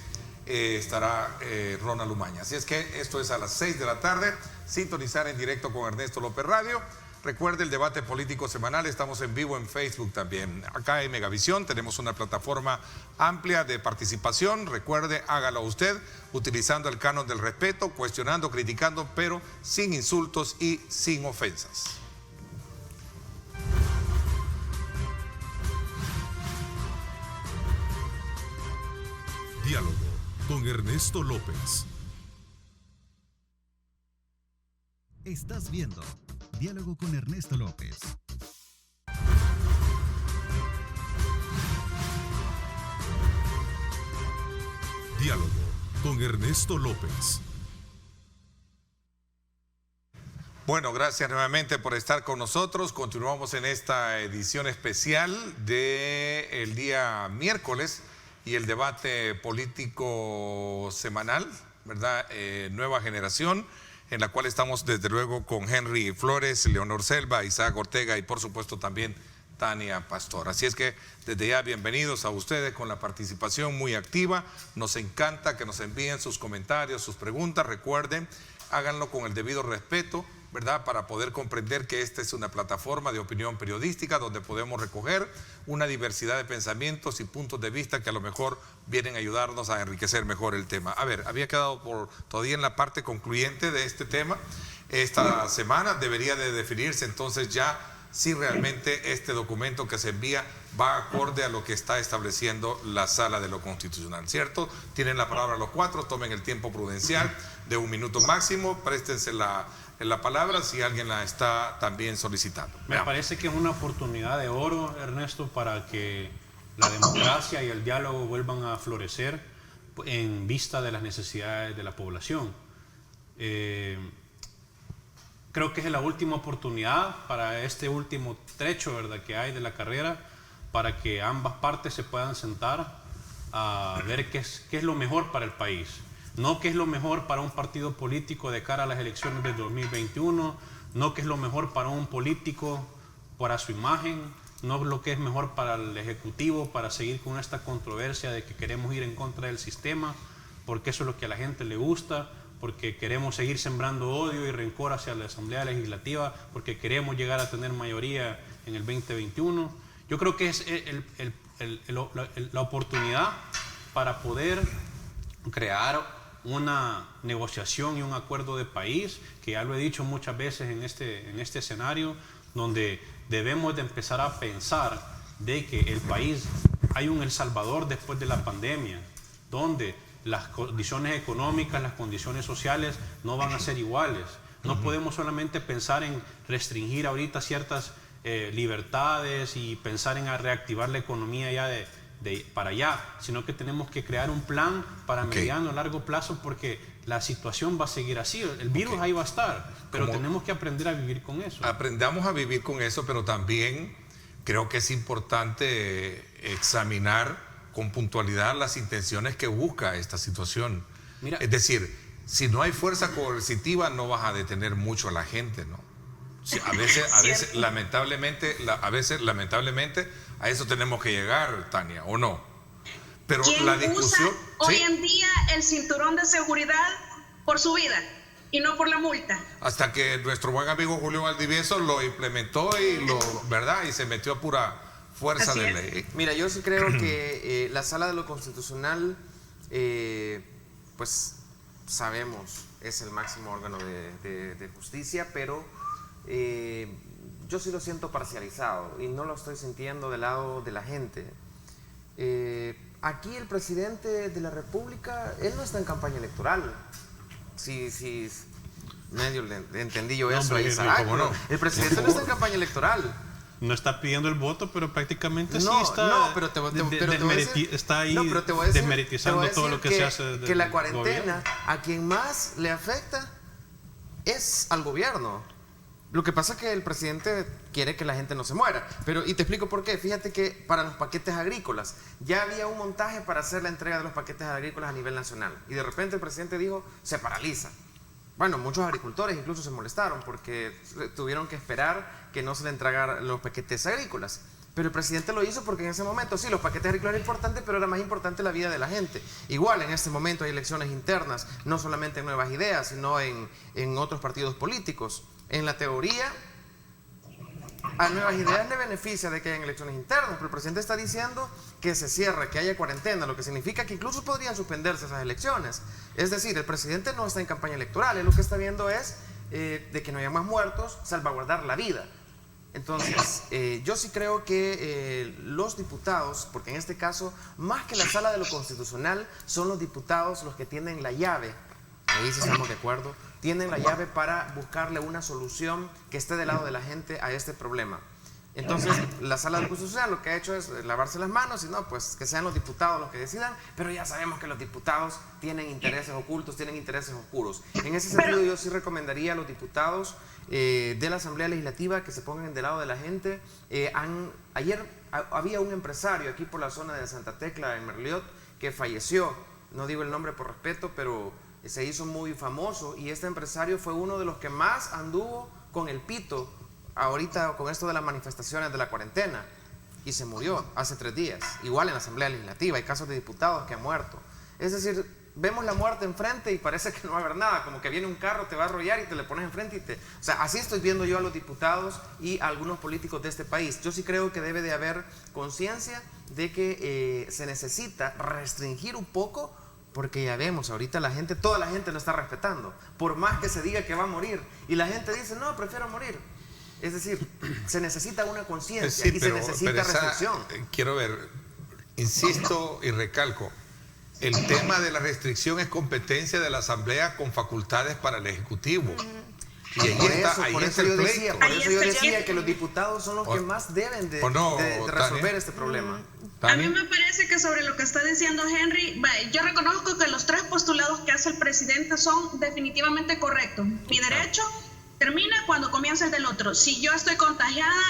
estará Ronald Umaña. Así es que esto es a las 6 de la tarde, sintonizar en directo con Ernesto López Radio. Recuerde el debate político semanal, estamos en vivo en Facebook también. Acá en Megavisión tenemos una plataforma amplia de participación. Recuerde, hágalo usted utilizando el canon del respeto, cuestionando, criticando, pero sin insultos y sin ofensas. Diálogo con Ernesto López. Estás viendo Diálogo con Ernesto López. Diálogo con Ernesto López. Bueno, gracias nuevamente por estar con nosotros. Continuamos en esta edición especial del día miércoles y el debate político semanal, ¿verdad? Nueva generación, en la cual estamos desde luego con Henry Flores, Leonor Selva, Isaac Ortega y por supuesto también Tania Pastor. Así es que desde ya bienvenidos a ustedes con la participación muy activa. Nos encanta que nos envíen sus comentarios, sus preguntas. Recuerden, háganlo con el debido respeto, ¿verdad? Para poder comprender que esta es una plataforma de opinión periodística donde podemos recoger una diversidad de pensamientos y puntos de vista que a lo mejor vienen a ayudarnos a enriquecer mejor el tema. A ver, había quedado todavía en la parte concluyente de este tema. Esta semana debería de definirse entonces ya si realmente este documento que se envía va acorde a lo que está estableciendo la Sala de lo Constitucional, ¿cierto? Tienen la palabra los cuatro, tomen el tiempo prudencial de 1 minuto máximo, préstense la palabra si alguien la está también solicitando. Me parece que es una oportunidad de oro, Ernesto, para que la democracia y el diálogo vuelvan a florecer en vista de las necesidades de la población. Creo que es la última oportunidad para este último trecho, ¿verdad?, que hay de la carrera, para que ambas partes se puedan sentar a ver qué es lo mejor para el país. No qué es lo mejor para un partido político de cara a las elecciones del 2021, no qué es lo mejor para un político para su imagen, no lo que es mejor para el Ejecutivo para seguir con esta controversia de que queremos ir en contra del sistema, porque eso es lo que a la gente le gusta, porque queremos seguir sembrando odio y rencor hacia la Asamblea Legislativa, porque queremos llegar a tener mayoría en el 2021. Yo creo que es la oportunidad para poder crear una negociación y un acuerdo de país, que ya lo he dicho muchas veces en este escenario, donde debemos de empezar a pensar de que el país, hay un El Salvador después de la pandemia, donde las condiciones económicas, las condiciones sociales no van a ser iguales. No podemos solamente pensar en restringir ahorita ciertas libertades y pensar en reactivar la economía ya para allá, sino que tenemos que crear un plan para mediano, largo plazo, porque la situación va a seguir así. El virus ahí va a estar, pero tenemos que aprender a vivir con eso. Aprendamos a vivir con eso, pero también creo que es importante examinar con puntualidad las intenciones que busca esta situación. Mira, es decir, si no hay fuerza coercitiva, no vas a detener mucho a la gente, ¿no? Sí, a veces lamentablemente a eso tenemos que llegar, Tania, ¿o no? Pero la discusión usa hoy en día el cinturón de seguridad por su vida y no por la multa. Hasta que nuestro buen amigo Julio Valdivieso lo implementó ¿verdad? Y se metió a pura fuerza de ley. Mira, yo sí creo que la Sala de lo Constitucional, pues sabemos, es el máximo órgano de justicia, pero yo sí lo siento parcializado y no lo estoy sintiendo del lado de la gente. Aquí el presidente de la República, él no está en campaña electoral. Sí, medio le entendí yo eso. No. El presidente no está en campaña electoral. No está pidiendo el voto, pero prácticamente sí está, está ahí desmeritizando todo lo que se hace. Que la cuarentena a quien más le afecta es al gobierno. Lo que pasa es que el presidente quiere que la gente no se muera. Y te explico por qué. Fíjate que para los paquetes agrícolas ya había un montaje para hacer la entrega de los paquetes agrícolas a nivel nacional. Y de repente el presidente dijo, se paraliza. Bueno, muchos agricultores incluso se molestaron porque tuvieron que esperar que no se le entregaran los paquetes agrícolas. Pero el presidente lo hizo porque en ese momento, sí, los paquetes agrícolas eran importantes, pero era más importante la vida de la gente. Igual, en este momento hay elecciones internas, no solamente en Nuevas Ideas, sino en otros partidos políticos. En la teoría, a Nuevas Ideas le beneficia de que hayan elecciones internas, pero el presidente está diciendo que se cierre, que haya cuarentena, lo que significa que incluso podrían suspenderse esas elecciones. Es decir, el presidente no está en campaña electoral, él lo que está viendo es de que no haya más muertos, salvaguardar la vida. Entonces, yo sí creo que los diputados, porque en este caso, más que la Sala de lo Constitucional, son los diputados los que tienen la llave, ahí sí estamos de acuerdo, tienen la llave para buscarle una solución que esté del lado de la gente a este problema. Entonces, la Sala de lo Constitucional lo que ha hecho es lavarse las manos y no, pues que sean los diputados los que decidan, pero ya sabemos que los diputados tienen intereses ocultos, tienen intereses oscuros. En ese sentido, yo sí recomendaría a los diputados de la Asamblea Legislativa que se pongan del lado de la gente. Ayer había un empresario aquí por la zona de Santa Tecla, en Merliot, que falleció, no digo el nombre por respeto, pero se hizo muy famoso, y este empresario fue uno de los que más anduvo con el pito ahorita con esto de las manifestaciones de la cuarentena, y se murió hace 3 días. Igual en la Asamblea Legislativa hay casos de diputados que han muerto. Es decir, vemos la muerte enfrente y parece que no va a haber nada, como que viene un carro, te va a arrollar y te le pones enfrente o sea, así estoy viendo yo a los diputados y a algunos políticos de este país. Yo sí creo que debe de haber conciencia de que se necesita restringir un poco, porque ya vemos, ahorita toda la gente lo está respetando, por más que se diga que va a morir, y la gente dice, no, prefiero morir. Es decir, se necesita una conciencia y se necesita restricción. Quiero ver, insisto y recalco, el tema de la restricción es competencia de la Asamblea con facultades para el Ejecutivo. Y por eso yo decía que los diputados son los que más deben de resolver este problema. A mí me parece que sobre lo que está diciendo Henry, yo reconozco que los 3 postulados que hace el presidente son definitivamente correctos. Mi derecho termina cuando comienza el del otro. Si yo estoy contagiada,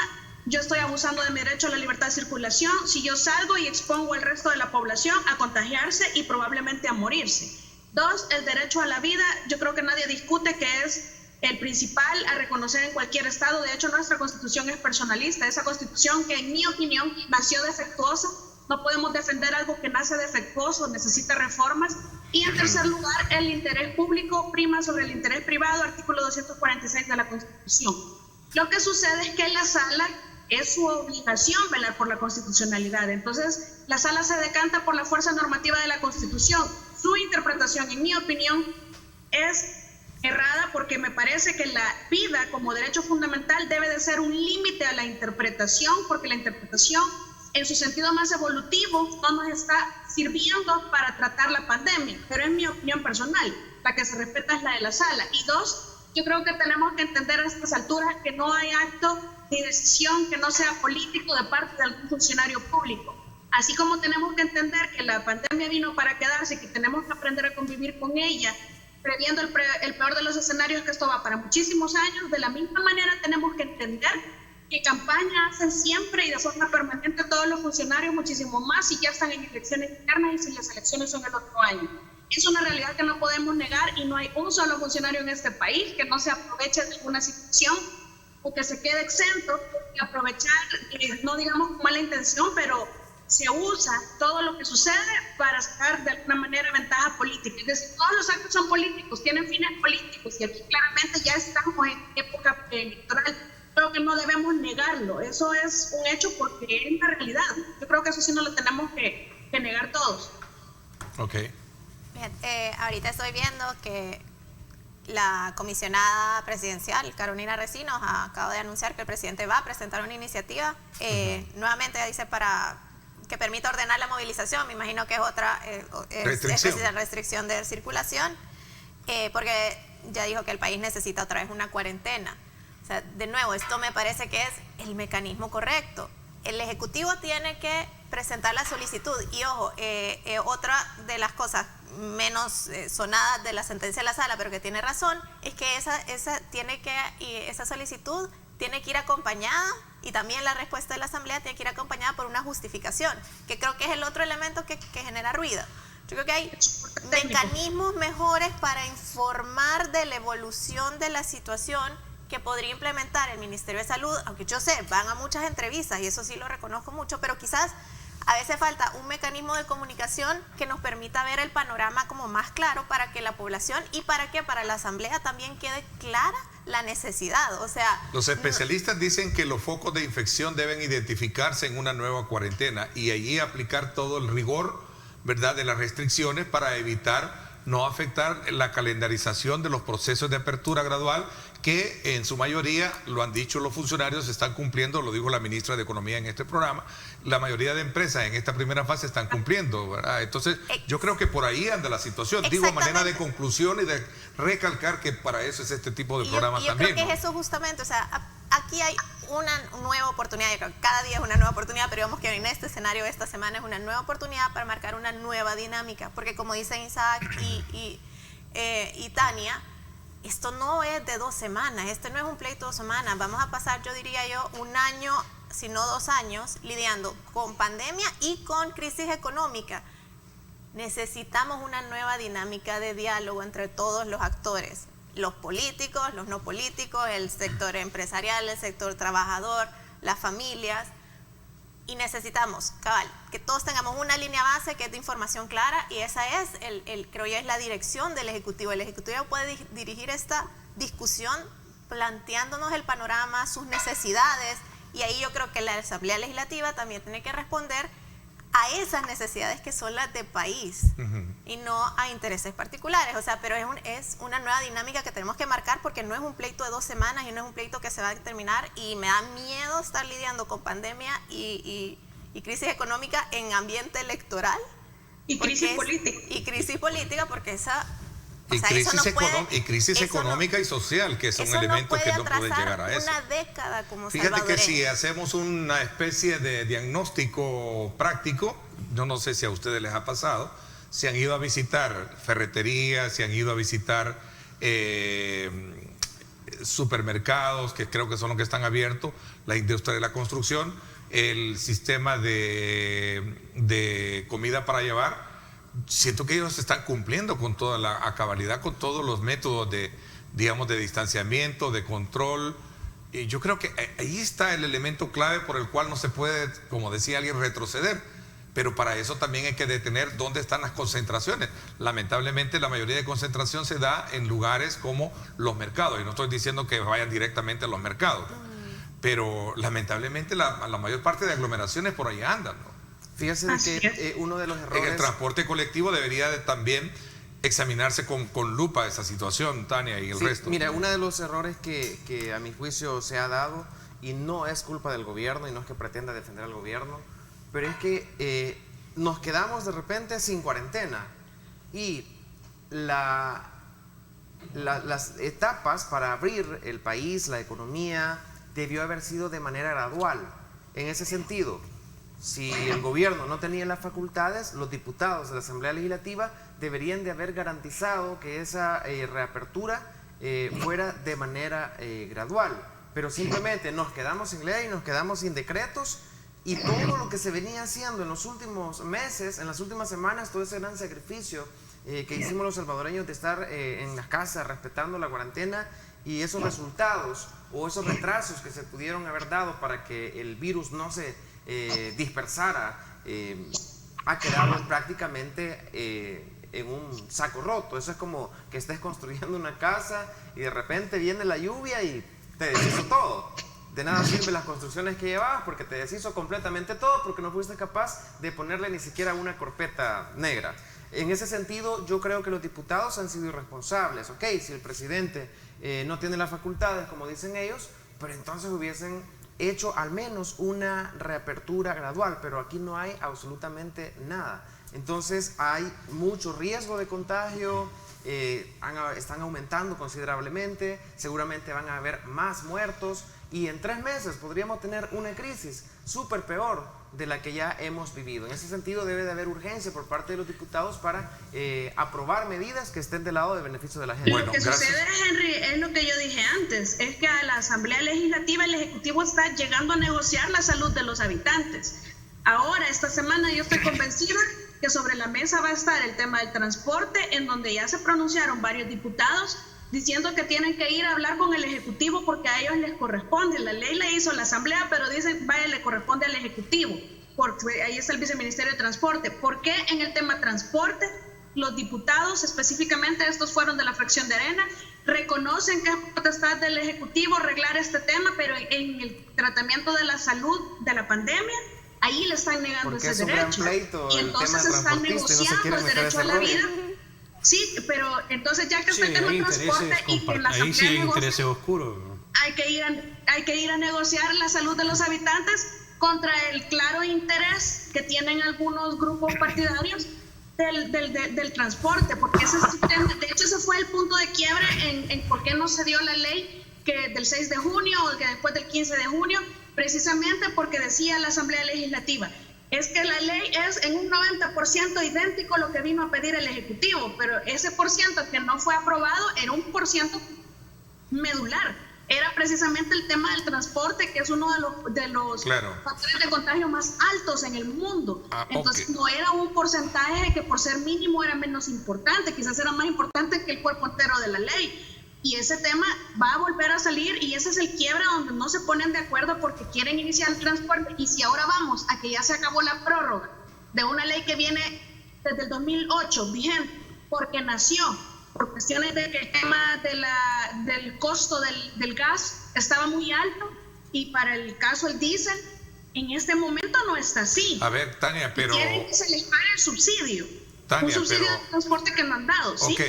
yo estoy abusando de mi derecho a la libertad de circulación. Si yo salgo y expongo al resto de la población a contagiarse y probablemente a morirse. 2, el derecho a la vida. Yo creo que nadie discute que es el principal a reconocer en cualquier estado. De hecho, nuestra constitución es personalista. Esa constitución que, en mi opinión, nació defectuosa. No podemos defender algo que nace defectuoso, necesita reformas. Y en tercer lugar, el interés público prima sobre el interés privado, artículo 246 de la Constitución. Lo que sucede es que la sala es su obligación velar por la constitucionalidad. Entonces, la sala se decanta por la fuerza normativa de la Constitución. Su interpretación, en mi opinión, es errada porque me parece que la vida como derecho fundamental debe de ser un límite a la interpretación, porque la interpretación en su sentido más evolutivo no nos está sirviendo para tratar la pandemia, pero es mi opinión personal, la que se respeta es la de la sala. Y dos, yo creo que tenemos que entender a estas alturas que no hay acto ni decisión que no sea político de parte de algún funcionario público. Así como tenemos que entender que la pandemia vino para quedarse y que tenemos que aprender a convivir con ella, previendo el peor de los escenarios, que esto va para muchísimos años, de la misma manera tenemos que entender que campaña hacen siempre y de forma permanente todos los funcionarios, muchísimo más si ya están en elecciones internas y si las elecciones son el otro año. Es una realidad que no podemos negar y no hay un solo funcionario en este país que no se aproveche de alguna situación o que se quede exento de aprovechar, no digamos con mala intención, pero se usa todo lo que sucede para sacar de alguna manera ventaja política. Es decir, todos los actos son políticos, tienen fines políticos y aquí claramente ya estamos en época electoral. Creo que no debemos negarlo, eso es un hecho porque es una realidad. Yo creo que eso sí no lo tenemos que negar todos. Ok. Bien, ahorita estoy viendo que la comisionada presidencial, Carolina Recinos, acaba de anunciar que el presidente va a presentar una iniciativa, nuevamente dice para que permita ordenar la movilización. Me imagino que es otra restricción de circulación, porque ya dijo que el país necesita otra vez una cuarentena. O sea, de nuevo, esto me parece que es el mecanismo correcto. El Ejecutivo tiene que presentar la solicitud y ojo, otra de las cosas menos sonadas de la sentencia de la sala, pero que tiene razón, es que esa solicitud tiene que ir acompañada, y también la respuesta de la Asamblea tiene que ir acompañada por una justificación, que creo que es el otro elemento que genera ruido. Yo creo que hay mecanismos mejores para informar de la evolución de la situación que podría implementar el Ministerio de Salud, aunque yo sé, van a muchas entrevistas y eso sí lo reconozco mucho, pero quizás a veces falta un mecanismo de comunicación que nos permita ver el panorama como más claro para que la población y para que para la Asamblea también quede clara la necesidad. O sea, los especialistas dicen que los focos de infección deben identificarse en una nueva cuarentena y allí aplicar todo el rigor, ¿verdad?, de las restricciones para evitar no afectar la calendarización de los procesos de apertura gradual que en su mayoría, lo han dicho los funcionarios, están cumpliendo, lo dijo la ministra de Economía en este programa, la mayoría de empresas en esta primera fase están cumpliendo, ¿verdad? Entonces, yo creo que por ahí anda la situación. Digo, a manera de conclusión y de recalcar que para eso es este tipo de programas también. Yo creo que es eso justamente, o sea, aquí hay una nueva oportunidad, cada día es una nueva oportunidad, pero digamos que en este escenario esta semana es una nueva oportunidad para marcar una nueva dinámica, porque como dicen Isaac y Tania, esto no es de 2 semanas, este no es un pleito de 2 semanas, vamos a pasar, yo diría un año, si no 2 años, lidiando con pandemia y con crisis económica. Necesitamos una nueva dinámica de diálogo entre todos los actores, los políticos, los no políticos, el sector empresarial, el sector trabajador, las familias, y necesitamos, cabal, que todos tengamos una línea base que es de información clara, y esa es, creo yo, es la dirección del Ejecutivo. El Ejecutivo puede dirigir esta discusión planteándonos el panorama, sus necesidades, y ahí yo creo que la Asamblea Legislativa también tiene que responder a esas necesidades que son las de país y no a intereses particulares. O sea, pero es una nueva dinámica que tenemos que marcar porque no es un pleito de 2 semanas y no es un pleito que se va a terminar, y me da miedo estar lidiando con pandemia y crisis económica en ambiente electoral. Y crisis política. Y crisis política porque esa... Y crisis económica y social, que son elementos que no pueden llegar a eso. Una década como Fíjate que si hacemos una especie de diagnóstico práctico, yo no sé si a ustedes les ha pasado, se han ido a visitar ferreterías, se han ido a visitar supermercados, que creo que son los que están abiertos, la industria de la construcción, el sistema de comida para llevar. Siento que ellos están cumpliendo con toda la cabalidad, con todos los métodos de distanciamiento, de control. Y yo creo que ahí está el elemento clave por el cual no se puede, como decía alguien, retroceder. Pero para eso también hay que detener dónde están las concentraciones. Lamentablemente la mayoría de concentración se da en lugares como los mercados. Y no estoy diciendo que vayan directamente a los mercados, pero lamentablemente la mayor parte de aglomeraciones por ahí andan, ¿no? Fíjese que uno de los errores... En el transporte colectivo debería también examinarse con lupa esa situación, Tania, y el resto. Mira, uno de los errores que a mi juicio se ha dado, y no es culpa del gobierno, y no es que pretenda defender al gobierno, pero es que nos quedamos de repente sin cuarentena, y las etapas para abrir el país, la economía, debió haber sido de manera gradual. En ese sentido, si el gobierno no tenía las facultades, los diputados de la Asamblea Legislativa deberían de haber garantizado que esa reapertura fuera de manera gradual. Pero simplemente nos quedamos sin ley, nos quedamos sin decretos, y todo lo que se venía haciendo en los últimos meses, en las últimas semanas, todo ese gran sacrificio que hicimos los salvadoreños de estar en las casas respetando la cuarentena, y esos resultados o esos retrasos que se pudieron haber dado para que el virus no se dispersara, ha quedado prácticamente en un saco roto. Eso es como que estés construyendo una casa y de repente viene la lluvia y te deshizo todo. De nada sirven las construcciones que llevabas porque te deshizo completamente todo, porque no fuiste capaz de ponerle ni siquiera una carpeta negra. En ese sentido, yo creo que los diputados han sido irresponsables. Ok, si el presidente no tiene las facultades, como dicen ellos, pero entonces hubiesen hecho al menos una reapertura gradual, pero aquí no hay absolutamente nada. Entonces hay mucho riesgo de contagio, están aumentando considerablemente, seguramente van a haber más muertos, y en 3 meses podríamos tener una crisis súper peor de la que ya hemos vivido. En ese sentido debe de haber urgencia por parte de los diputados para aprobar medidas que estén del lado del beneficio de la gente. Bueno, lo que sucede, Henry, es lo que yo dije antes, es que a la Asamblea Legislativa el Ejecutivo está llegando a negociar la salud de los habitantes. Ahora, esta semana yo estoy convencida que sobre la mesa va a estar el tema del transporte, en donde ya se pronunciaron varios diputados diciendo que tienen que ir a hablar con el Ejecutivo porque a ellos les corresponde. La ley la hizo la Asamblea, pero dicen, vaya, le corresponde al Ejecutivo, porque ahí está el Viceministerio de Transporte. ¿Por qué en el tema transporte los diputados, específicamente estos fueron de la fracción de Arena, reconocen que es potestad del Ejecutivo arreglar este tema, pero en el tratamiento de la salud de la pandemia, ahí le están negando ese derecho? Pleito, y entonces están negociando el derecho a la vida. Sí, pero entonces ya que está el tema de transporte y que la ahí sí hay intereses oscuros. hay que ir a negociar la salud de los habitantes contra el claro interés que tienen algunos grupos partidarios del transporte, porque de hecho ese fue el punto de quiebre en por qué no se dio la ley que del 6 de junio o que después del 15 de junio, precisamente porque decía la Asamblea Legislativa, es que la ley es en un 90% idéntico a lo que vino a pedir el Ejecutivo, pero ese por ciento que no fue aprobado era un por ciento medular. Era precisamente el tema del transporte, que es uno de los factores de contagio más altos en el mundo. Entonces no era un porcentaje que por ser mínimo era menos importante, quizás era más importante que el cuerpo entero de la ley. Y ese tema va a volver a salir y ese es el quiebre donde no se ponen de acuerdo porque quieren iniciar el transporte. Y si ahora vamos a que ya se acabó la prórroga de una ley que viene desde el 2008 vigente, porque nació por cuestiones de que el tema del costo del gas estaba muy alto y para el caso del diésel, en este momento no está así. A ver, Tania, pero... Quieren que se les pague el subsidio. Tania, un subsidio de transporte que no han dado, ¿sí? Ok,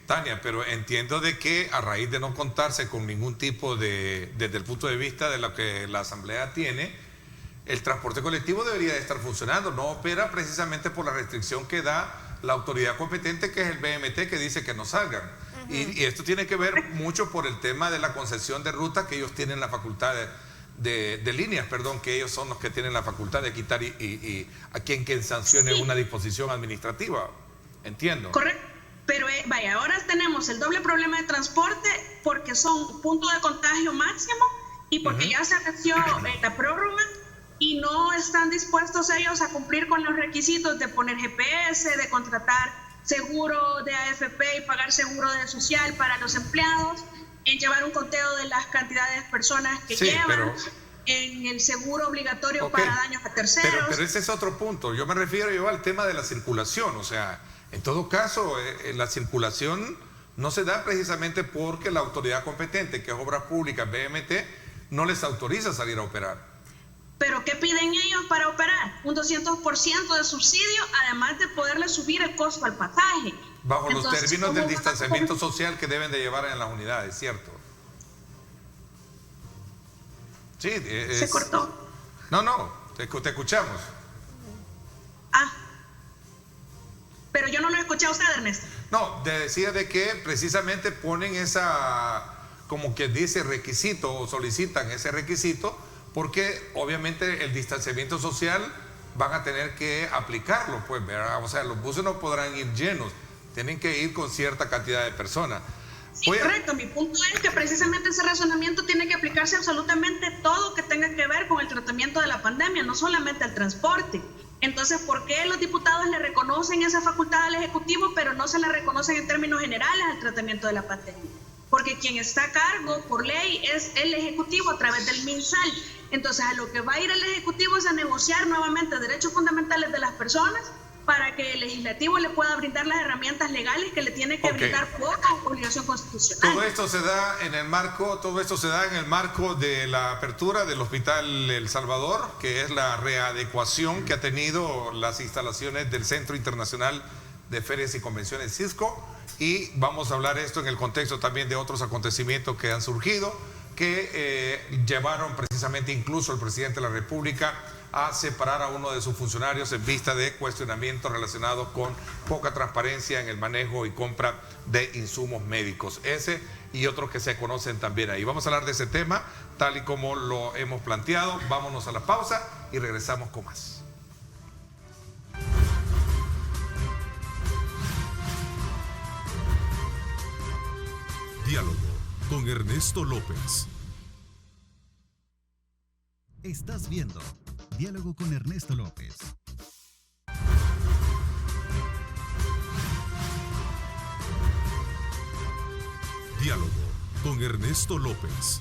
Tania, pero entiendo de que a raíz de no contarse con ningún tipo desde el punto de vista de lo que la Asamblea tiene, el transporte colectivo debería de estar funcionando. No opera precisamente por la restricción que da la autoridad competente, que es el BMT, que dice que no salgan. Y esto tiene que ver mucho por el tema de la concesión de ruta, que ellos tienen la facultad de líneas, perdón, que ellos son los que tienen la facultad de quitar y a quien sancione una disposición administrativa. Entiendo. Correcto. Pero vaya, ahora tenemos el doble problema de transporte porque son puntos de contagio máximo y porque ya se anunció la prórroga y no están dispuestos ellos a cumplir con los requisitos de poner GPS, de contratar seguro de AFP y pagar seguro de social para los empleados, en llevar un conteo de las cantidades de personas que llevan, en el seguro obligatorio para daños a terceros. Pero ese es otro punto. Yo me refiero al tema de la circulación, o sea... En todo caso, la circulación no se da precisamente porque la autoridad competente, que es Obras Públicas, BMT, no les autoriza salir a operar. ¿Pero qué piden ellos para operar? Un 200% de subsidio, además de poderle subir el costo al pasaje. Bajo Entonces, los términos ¿cómo del van a distanciamiento social que deben de llevar en las unidades, ¿cierto? Sí, Se cortó. No, te escuchamos. Pero yo no lo escuché a usted, Ernesto. No, decía de que precisamente ponen como que dice requisito, o solicitan ese requisito, porque obviamente el distanciamiento social van a tener que aplicarlo, pues, ¿verdad? O sea, los buses no podrán ir llenos, tienen que ir con cierta cantidad de personas. Sí, correcto. Mi punto es que precisamente ese razonamiento tiene que aplicarse absolutamente todo que tenga que ver con el tratamiento de la pandemia, no solamente al transporte. Entonces, ¿por qué los diputados le reconocen esa facultad al Ejecutivo, pero no se la reconocen en términos generales al tratamiento de la pandemia? Porque quien está a cargo por ley es el Ejecutivo a través del MinSal. Entonces, a lo que va a ir el Ejecutivo es a negociar nuevamente derechos fundamentales de las personas para que el Legislativo le pueda brindar las herramientas legales que le tiene que brindar por obligación constitucional. Todo esto se da en el marco de la apertura del Hospital El Salvador, que es la readecuación que ha tenido las instalaciones del Centro Internacional de Ferias y Convenciones Cisco, y vamos a hablar esto en el contexto también de otros acontecimientos que han surgido, que llevaron precisamente incluso al presidente de la República a separar a uno de sus funcionarios en vista de cuestionamientos relacionados con poca transparencia en el manejo y compra de insumos médicos. Ese y otros que se conocen también ahí. Vamos a hablar de ese tema tal y como lo hemos planteado. Vámonos a la pausa y regresamos con más. Diálogo con Ernesto López. Estás viendo Diálogo con Ernesto López. Diálogo con Ernesto López.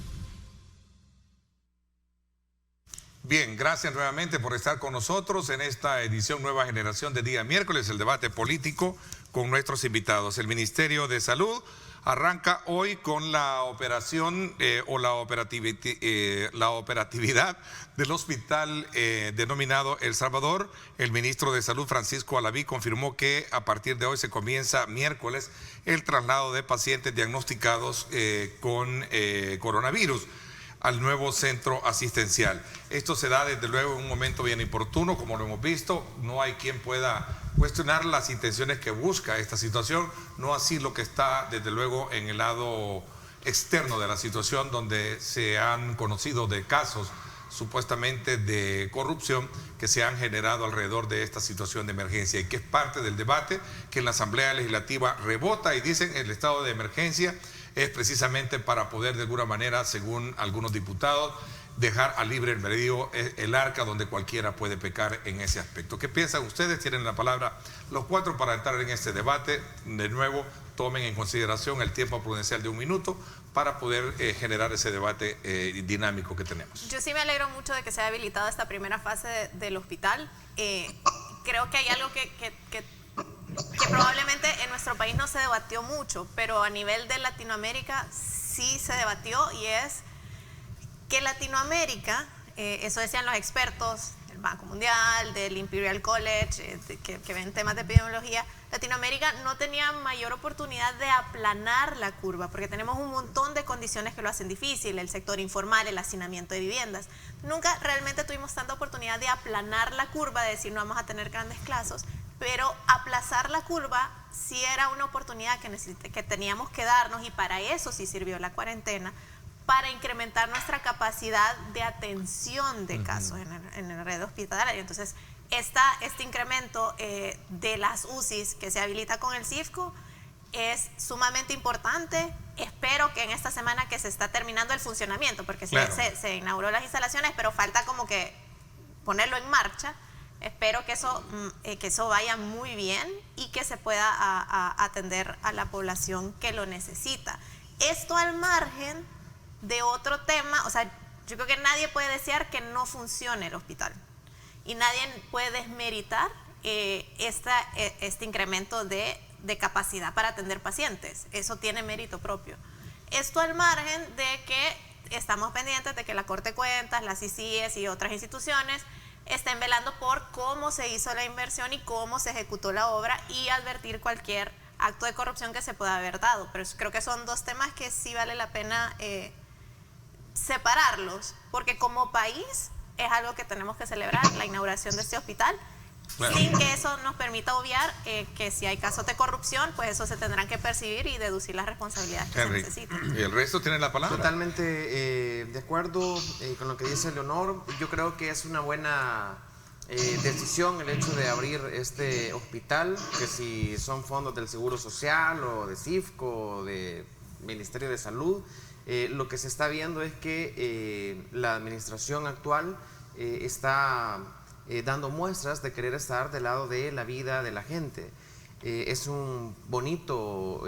Bien, gracias nuevamente por estar con nosotros en esta edición Nueva Generación de día miércoles, el debate político con nuestros invitados. El Ministerio de Salud arranca hoy con la operación la operatividad del hospital denominado El Salvador. El ministro de Salud, Francisco Alaví, confirmó que a partir de hoy se comienza miércoles el traslado de pacientes diagnosticados con coronavirus al nuevo centro asistencial. Esto se da desde luego en un momento bien oportuno, como lo hemos visto. No hay quien pueda cuestionar las intenciones que busca esta situación, no así lo que está desde luego en el lado externo de la situación, donde se han conocido de casos supuestamente de corrupción que se han generado alrededor de esta situación de emergencia, y que es parte del debate que en la Asamblea Legislativa rebota, y dicen el estado de emergencia es precisamente para poder de alguna manera, según algunos diputados, dejar a libre albedrío el arca donde cualquiera puede pecar en ese aspecto. ¿Qué piensan ustedes? Tienen la palabra los cuatro para entrar en este debate. De nuevo, tomen en consideración el tiempo prudencial de 1 minuto para poder generar ese debate dinámico que tenemos. Yo sí me alegro mucho de que se haya habilitado esta primera fase del hospital. Creo que hay algo que probablemente en nuestro país no se debatió mucho, pero a nivel de Latinoamérica sí se debatió, y es que Latinoamérica, eso decían los expertos del Banco Mundial, del Imperial College, que ven temas de epidemiología, Latinoamérica no tenía mayor oportunidad de aplanar la curva, porque tenemos un montón de condiciones que lo hacen difícil, el sector informal, el hacinamiento de viviendas. Nunca realmente tuvimos tanta oportunidad de aplanar la curva, de decir no vamos a tener grandes casos, pero aplazar la curva sí era una oportunidad que teníamos que darnos, y para eso sí sirvió la cuarentena, para incrementar nuestra capacidad de atención de casos en la red hospitalaria. Entonces, este incremento de las UCIs que se habilita con el CIFCO es sumamente importante. Espero que en esta semana que se está terminando el funcionamiento, porque claro, se inauguró las instalaciones, pero falta como que ponerlo en marcha. Espero que eso vaya muy bien y que se pueda atender a la población que lo necesita. Esto al margen de otro tema, o sea, yo creo que nadie puede desear que no funcione el hospital, y nadie puede desmeritar este incremento de capacidad para atender pacientes. Eso tiene mérito propio. Esto al margen de que estamos pendientes de que la Corte de Cuentas, las ICIES y otras instituciones estén velando por cómo se hizo la inversión y cómo se ejecutó la obra y advertir cualquier acto de corrupción que se pueda haber dado. Pero creo que son dos temas que sí vale la pena separarlos, porque como país es algo que tenemos que celebrar, la inauguración de este hospital, claro, sin que eso nos permita obviar que si hay casos de corrupción, pues eso se tendrán que percibir y deducir las responsabilidades que se necesitan. ¿Y el resto tiene la palabra? Totalmente de acuerdo con lo que dice Leonor. Yo creo que es una buena decisión el hecho de abrir este hospital, que si son fondos del Seguro Social o de CIFCO o de Ministerio de Salud, lo que se está viendo es que la administración actual está dando muestras de querer estar del lado de la vida de la gente. Es un bonito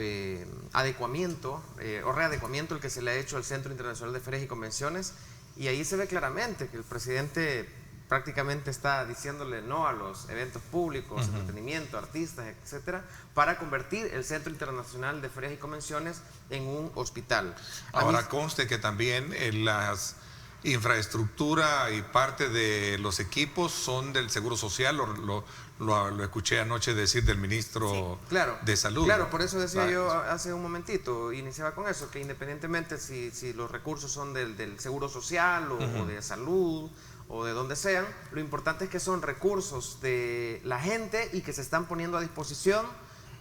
adecuamiento o readecuamiento el que se le ha hecho al Centro Internacional de Ferias y Convenciones, y ahí se ve claramente que el presidente prácticamente está diciéndole no a los eventos públicos, entretenimiento, artistas, etcétera, para convertir el Centro Internacional de Ferias y Convenciones en un hospital. Ahora conste que también las infraestructura y parte de los equipos son del Seguro Social, lo escuché anoche decir del ministro de Salud. Claro, por eso decía yo hace un momentito, iniciaba con eso, que independientemente si los recursos son del Seguro Social o de Salud o de donde sean, lo importante es que son recursos de la gente y que se están poniendo a disposición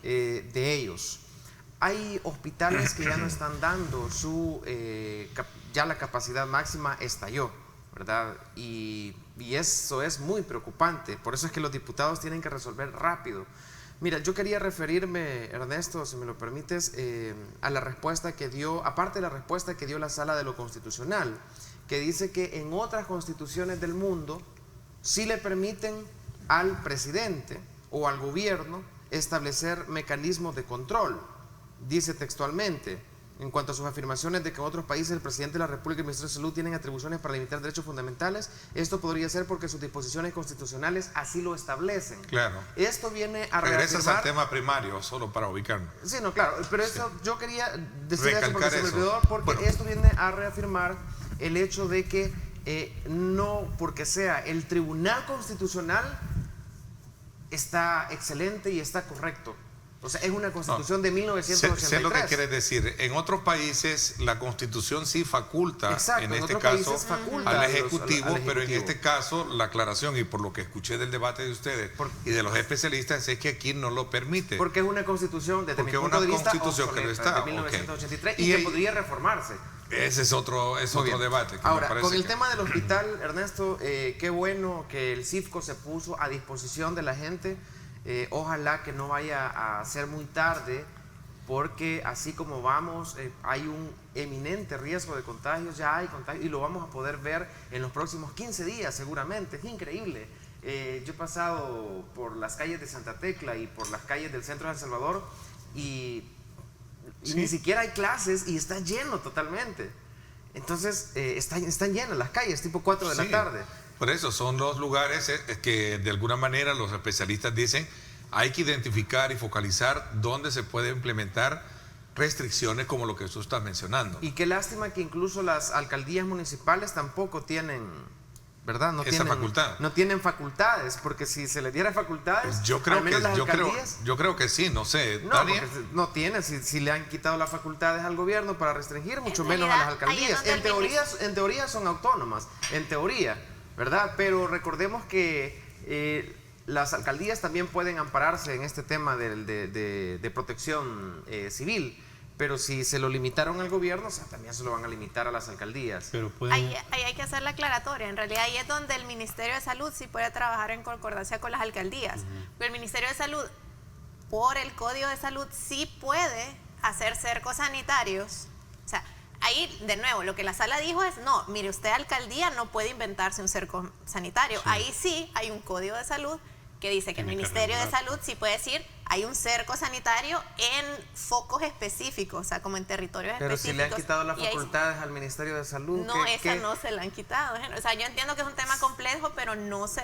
de ellos. Hay hospitales que ya no están dando ya la capacidad máxima estalló, ¿verdad? Y eso es muy preocupante, por eso es que los diputados tienen que resolver rápido. Mira, yo quería referirme, Ernesto, si me lo permites, a la respuesta que dio, aparte de la respuesta que dio la Sala de lo Constitucional, que dice que en otras constituciones del mundo sí le permiten al presidente o al gobierno establecer mecanismos de control. Dice textualmente, en cuanto a sus afirmaciones de que en otros países el presidente de la República y el ministro de Salud tienen atribuciones para limitar derechos fundamentales, esto podría ser porque sus disposiciones constitucionales así lo establecen. Claro. Esto viene a regresas al tema primario, solo para ubicarnos. Sí, no, claro, pero eso yo quería decir recalcar eso porque se me olvidó, porque esto viene a reafirmar el hecho de que no porque sea el Tribunal Constitucional está excelente y está correcto. O sea, es una constitución de 1983. Sé lo que quieres decir. En otros países la constitución sí faculta, en este caso, al Ejecutivo, pero en este caso la aclaración, y por lo que escuché del debate de ustedes y de los especialistas, es que aquí no lo permite. Porque es una constitución, desde mi punto de vista, obsoleta, de 1983 y que podría reformarse. Ese es otro debate. Ahora, con el tema del hospital, Ernesto, qué bueno que el CIFCO se puso a disposición de la gente. Ojalá que no vaya a ser muy tarde, porque así como vamos, hay un eminente riesgo de contagios, ya hay contagios y lo vamos a poder ver en los próximos 15 días seguramente. Es increíble. Yo he pasado por las calles de Santa Tecla y por las calles del centro de El Salvador y ni siquiera hay clases y está lleno totalmente. Entonces están llenas las calles, tipo 4 de la tarde. Por eso son los lugares que de alguna manera los especialistas dicen hay que identificar y focalizar dónde se puede implementar restricciones como lo que tú estás mencionando. Y qué lástima que incluso las alcaldías municipales tampoco tienen, ¿verdad? No tienen facultades, porque si se les diera facultades, pues yo creo que sí, no sé. No tiene, si le han quitado las facultades al gobierno para restringir, mucho menos a las alcaldías. En teoría son autónomas, en teoría, ¿verdad? Pero recordemos que las alcaldías también pueden ampararse en este tema de protección civil, pero si se lo limitaron al gobierno, o sea, también se lo van a limitar a las alcaldías. Pero ahí hay que hacer la aclaratoria. En realidad ahí es donde el Ministerio de Salud sí puede trabajar en concordancia con las alcaldías. Pero el Ministerio de Salud, por el Código de Salud, sí puede hacer cercos sanitarios. O sea, ahí, de nuevo, lo que la sala dijo es, no, mire, usted alcaldía no puede inventarse un cerco sanitario. Sí. Ahí sí hay un Código de Salud que dice que el Ministerio de Salud sí puede decir, hay un cerco sanitario en focos específicos, o sea, como en territorios Pero específicos. si le han quitado las facultades al Ministerio de Salud. No, esa no se la han quitado. O sea, yo entiendo que es un tema complejo, pero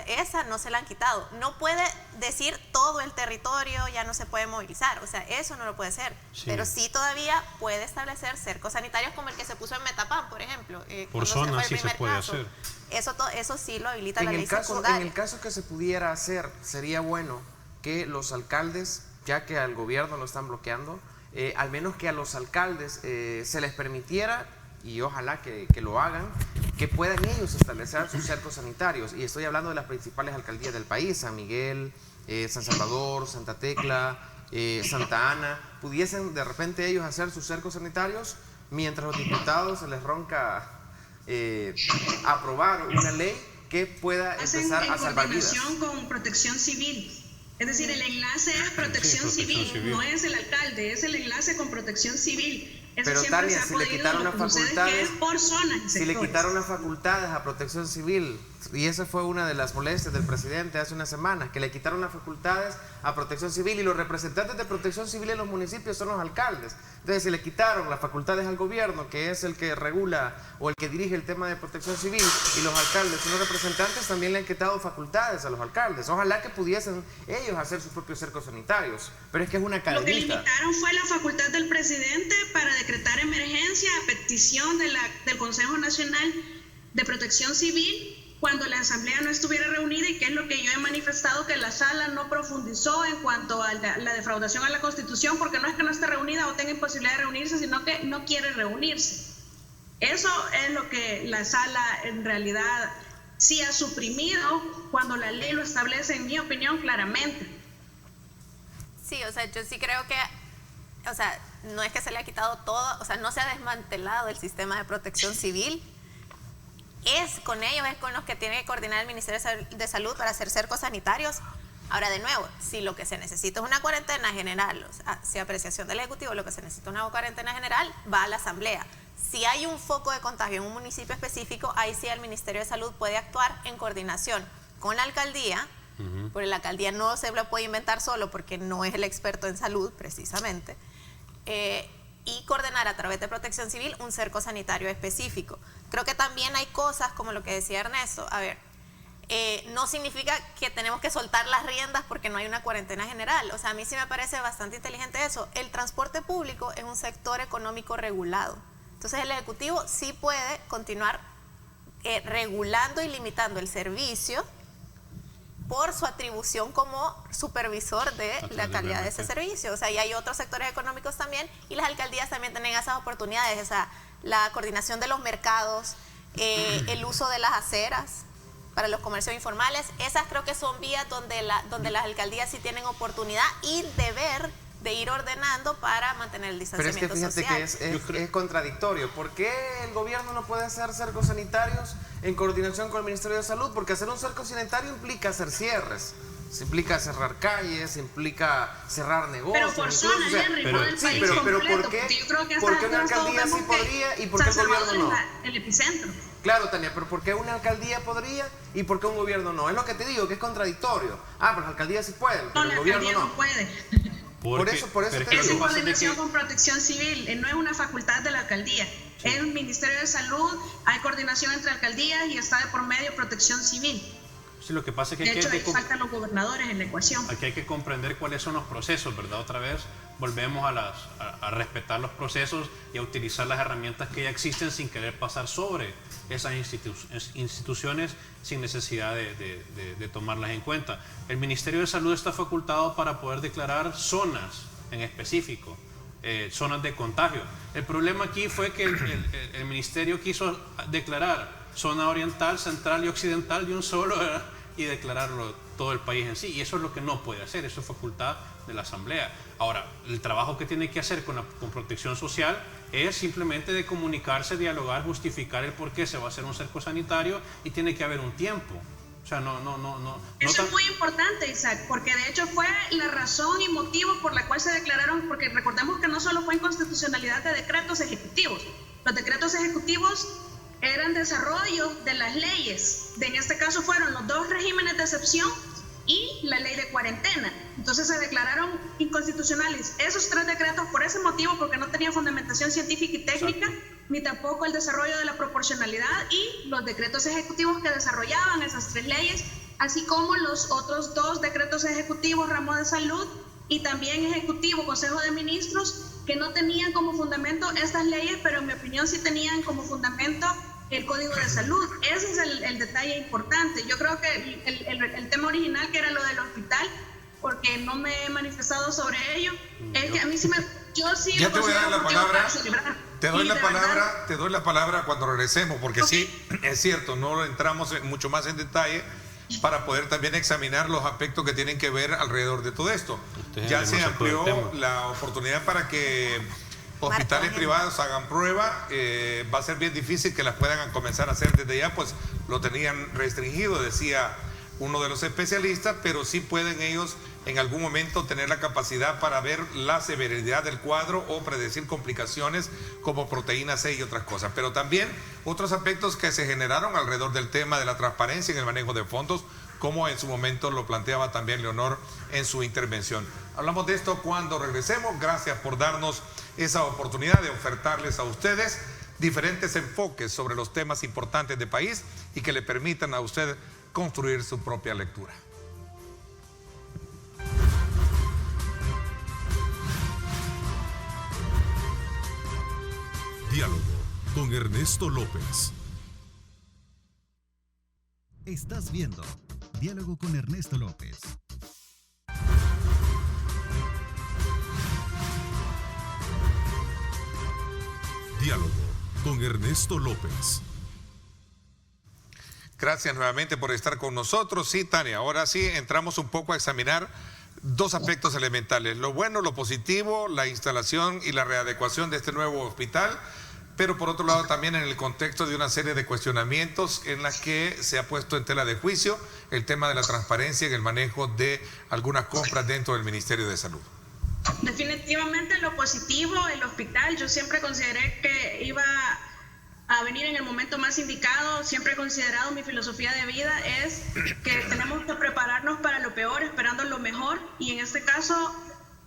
esa no se la han quitado. No puede decir todo el territorio, ya no se puede movilizar. O sea, eso no lo puede hacer. Sí. Pero sí todavía puede establecer cercos sanitarios como el que se puso en Metapán, por ejemplo. Por zona sí se puede hacer. Eso sí lo habilita la ley secundaria. En el caso que se pudiera hacer, sería bueno que los alcaldes, ya que al gobierno lo están bloqueando, al menos que a los alcaldes se les permitiera, y ojalá que lo hagan, que puedan ellos establecer sus cercos sanitarios. Y estoy hablando de las principales alcaldías del país, San Miguel, San Salvador, Santa Tecla, Santa Ana, pudiesen de repente ellos hacer sus cercos sanitarios mientras los diputados se les ronca aprobar una ley que pueda empezar a salvar vidas. Hacen en coordinación con Protección Civil. Es decir, el enlace es protección civil, no es el alcalde, es el enlace con Protección Civil. Eso pero Tania, si le quitaron las facultades, por zona, si le quitaron las facultades a Protección Civil, y esa fue una de las molestias del presidente hace unas semanas, que le quitaron las facultades a Protección Civil, y los representantes de Protección Civil en los municipios son los alcaldes. Entonces, si le quitaron las facultades al gobierno, que es el que regula o el que dirige el tema de Protección Civil, y los alcaldes son los representantes, también le han quitado facultades a los alcaldes. Ojalá que pudiesen ellos hacer sus propios cercos sanitarios, pero es que es una cadenita. Lo que limitaron fue la facultad del presidente para decretar emergencia a petición del Consejo Nacional de Protección Civil cuando la Asamblea no estuviera reunida, y que es lo que yo he manifestado, que la sala no profundizó en cuanto a la defraudación a la Constitución, porque no es que no esté reunida o tenga imposibilidad de reunirse, sino que no quiere reunirse. Eso es lo que la sala en realidad sí ha suprimido cuando la ley lo establece, en mi opinión, claramente. Sí, o sea, yo sí creo que, o sea, no es que se le ha quitado todo, o sea, no se ha desmantelado el sistema de protección civil. Es con ellos, es con los que tiene que coordinar el Ministerio de Salud para hacer cercos sanitarios. Ahora, de nuevo, si lo que se necesita es una cuarentena general, o sea, si apreciación del Ejecutivo, lo que se necesita es una cuarentena general, va a la Asamblea. Si hay un foco de contagio en un municipio específico, ahí sí el Ministerio de Salud puede actuar en coordinación con la alcaldía, porque la alcaldía no se lo puede inventar solo porque no es el experto en salud, precisamente, y coordinar a través de Protección Civil un cerco sanitario específico. Creo que también hay cosas, como lo que decía Ernesto, a ver, no significa que tenemos que soltar las riendas porque no hay una cuarentena general. O sea, a mí sí me parece bastante inteligente eso. El transporte público es un sector económico regulado. Entonces el Ejecutivo sí puede continuar regulando y limitando el servicio por su atribución como supervisor de la calidad de ese servicio. O sea, y hay otros sectores económicos también, y las alcaldías también tienen esas oportunidades, o sea, la coordinación de los mercados, el uso de las aceras para los comercios informales. Esas creo que son vías donde las alcaldías sí tienen oportunidad y deber de ir ordenando para mantener el distanciamiento social. Pero es que fíjate que es contradictorio. ¿Por qué el gobierno no puede hacer cercos sanitarios en coordinación con el Ministerio de Salud? Porque hacer un cerco sanitario implica hacer cierres, implica cerrar calles, implica cerrar negocios. Pero por zona, Henry, por el país completo. ¿Por qué una alcaldía sí podría y por qué el gobierno no? El epicentro. Claro, Tania, pero ¿por qué una alcaldía podría y por qué un gobierno no? Es lo que te digo, que es contradictorio. Ah, pero las alcaldías sí pueden, pero el gobierno no puede. Por eso es en coordinación con Protección Civil, no es una facultad de la alcaldía. Sí. En el Ministerio de Salud hay coordinación entre alcaldías y está de por medio Protección Civil. Sí, lo que pasa es que de hecho, faltan los gobernadores en la ecuación. Aquí hay que comprender cuáles son los procesos, ¿verdad? Otra vez volvemos a respetar los procesos y a utilizar las herramientas que ya existen sin querer pasar sobre esas instituciones sin necesidad de tomarlas en cuenta. El Ministerio de Salud está facultado para poder declarar zonas en específico, zonas de contagio. El problema aquí fue que el Ministerio quiso declarar zona oriental, central y occidental de un solo, ¿verdad? Y declararlo todo el país en sí, y eso es lo que no puede hacer, eso es facultad de la Asamblea. Ahora, el trabajo que tiene que hacer con Protección Social es simplemente de comunicarse, dialogar, justificar el por qué se va a hacer un cerco sanitario, y tiene que haber un tiempo. O sea, Eso es muy importante, Isaac, porque de hecho fue la razón y motivo por la cual se declararon, porque recordemos que no solo fue inconstitucionalidad de decretos ejecutivos. Los decretos ejecutivos eran desarrollo de las leyes. En este caso fueron los dos regímenes de excepción y la ley de cuarentena. Entonces se declararon inconstitucionales esos 3 decretos por ese motivo, porque no tenían fundamentación científica y técnica, ni tampoco el desarrollo de la proporcionalidad y los decretos ejecutivos que desarrollaban esas 3 leyes, así como los otros 2 decretos ejecutivos, ramo de salud, y también ejecutivo, Consejo de Ministros, que no tenían como fundamento estas leyes, pero en mi opinión sí tenían como fundamento el Código de Salud. Ese es el detalle importante. Yo creo que el tema original, que era lo del hospital, porque no me he manifestado sobre ello, es que a mí sí yo sí ya lo te voy a dar la palabra. Te doy la palabra cuando regresemos, porque sí, es cierto, no entramos mucho más en detalle para poder también examinar los aspectos que tienen que ver alrededor de todo esto. Ya se amplió la oportunidad para que hospitales privados hagan prueba. Va a ser bien difícil que las puedan comenzar a hacer desde ya, pues lo tenían restringido, decía uno de los especialistas, pero sí pueden ellos en algún momento tener la capacidad para ver la severidad del cuadro o predecir complicaciones como proteína C y otras cosas. Pero también otros aspectos que se generaron alrededor del tema de la transparencia en el manejo de fondos, como en su momento lo planteaba también Leonor en su intervención. Hablamos de esto cuando regresemos. Gracias por darnos esa oportunidad de ofertarles a ustedes diferentes enfoques sobre los temas importantes del país y que le permitan a usted construir su propia lectura. Diálogo con Ernesto López. Estás viendo Diálogo con Ernesto López. Diálogo con Ernesto López. Gracias nuevamente por estar con nosotros. Sí, Tania, ahora sí entramos un poco a examinar 2 aspectos elementales: lo bueno, lo positivo, la instalación y la readecuación de este nuevo hospital, pero por otro lado también en el contexto de una serie de cuestionamientos en las que se ha puesto en tela de juicio el tema de la transparencia en el manejo de algunas compras dentro del Ministerio de Salud. Definitivamente lo positivo, el hospital, yo siempre consideré que iba a venir en el momento más indicado. Siempre he considerado, mi filosofía de vida es que tenemos que prepararnos para lo peor esperando lo mejor, y en este caso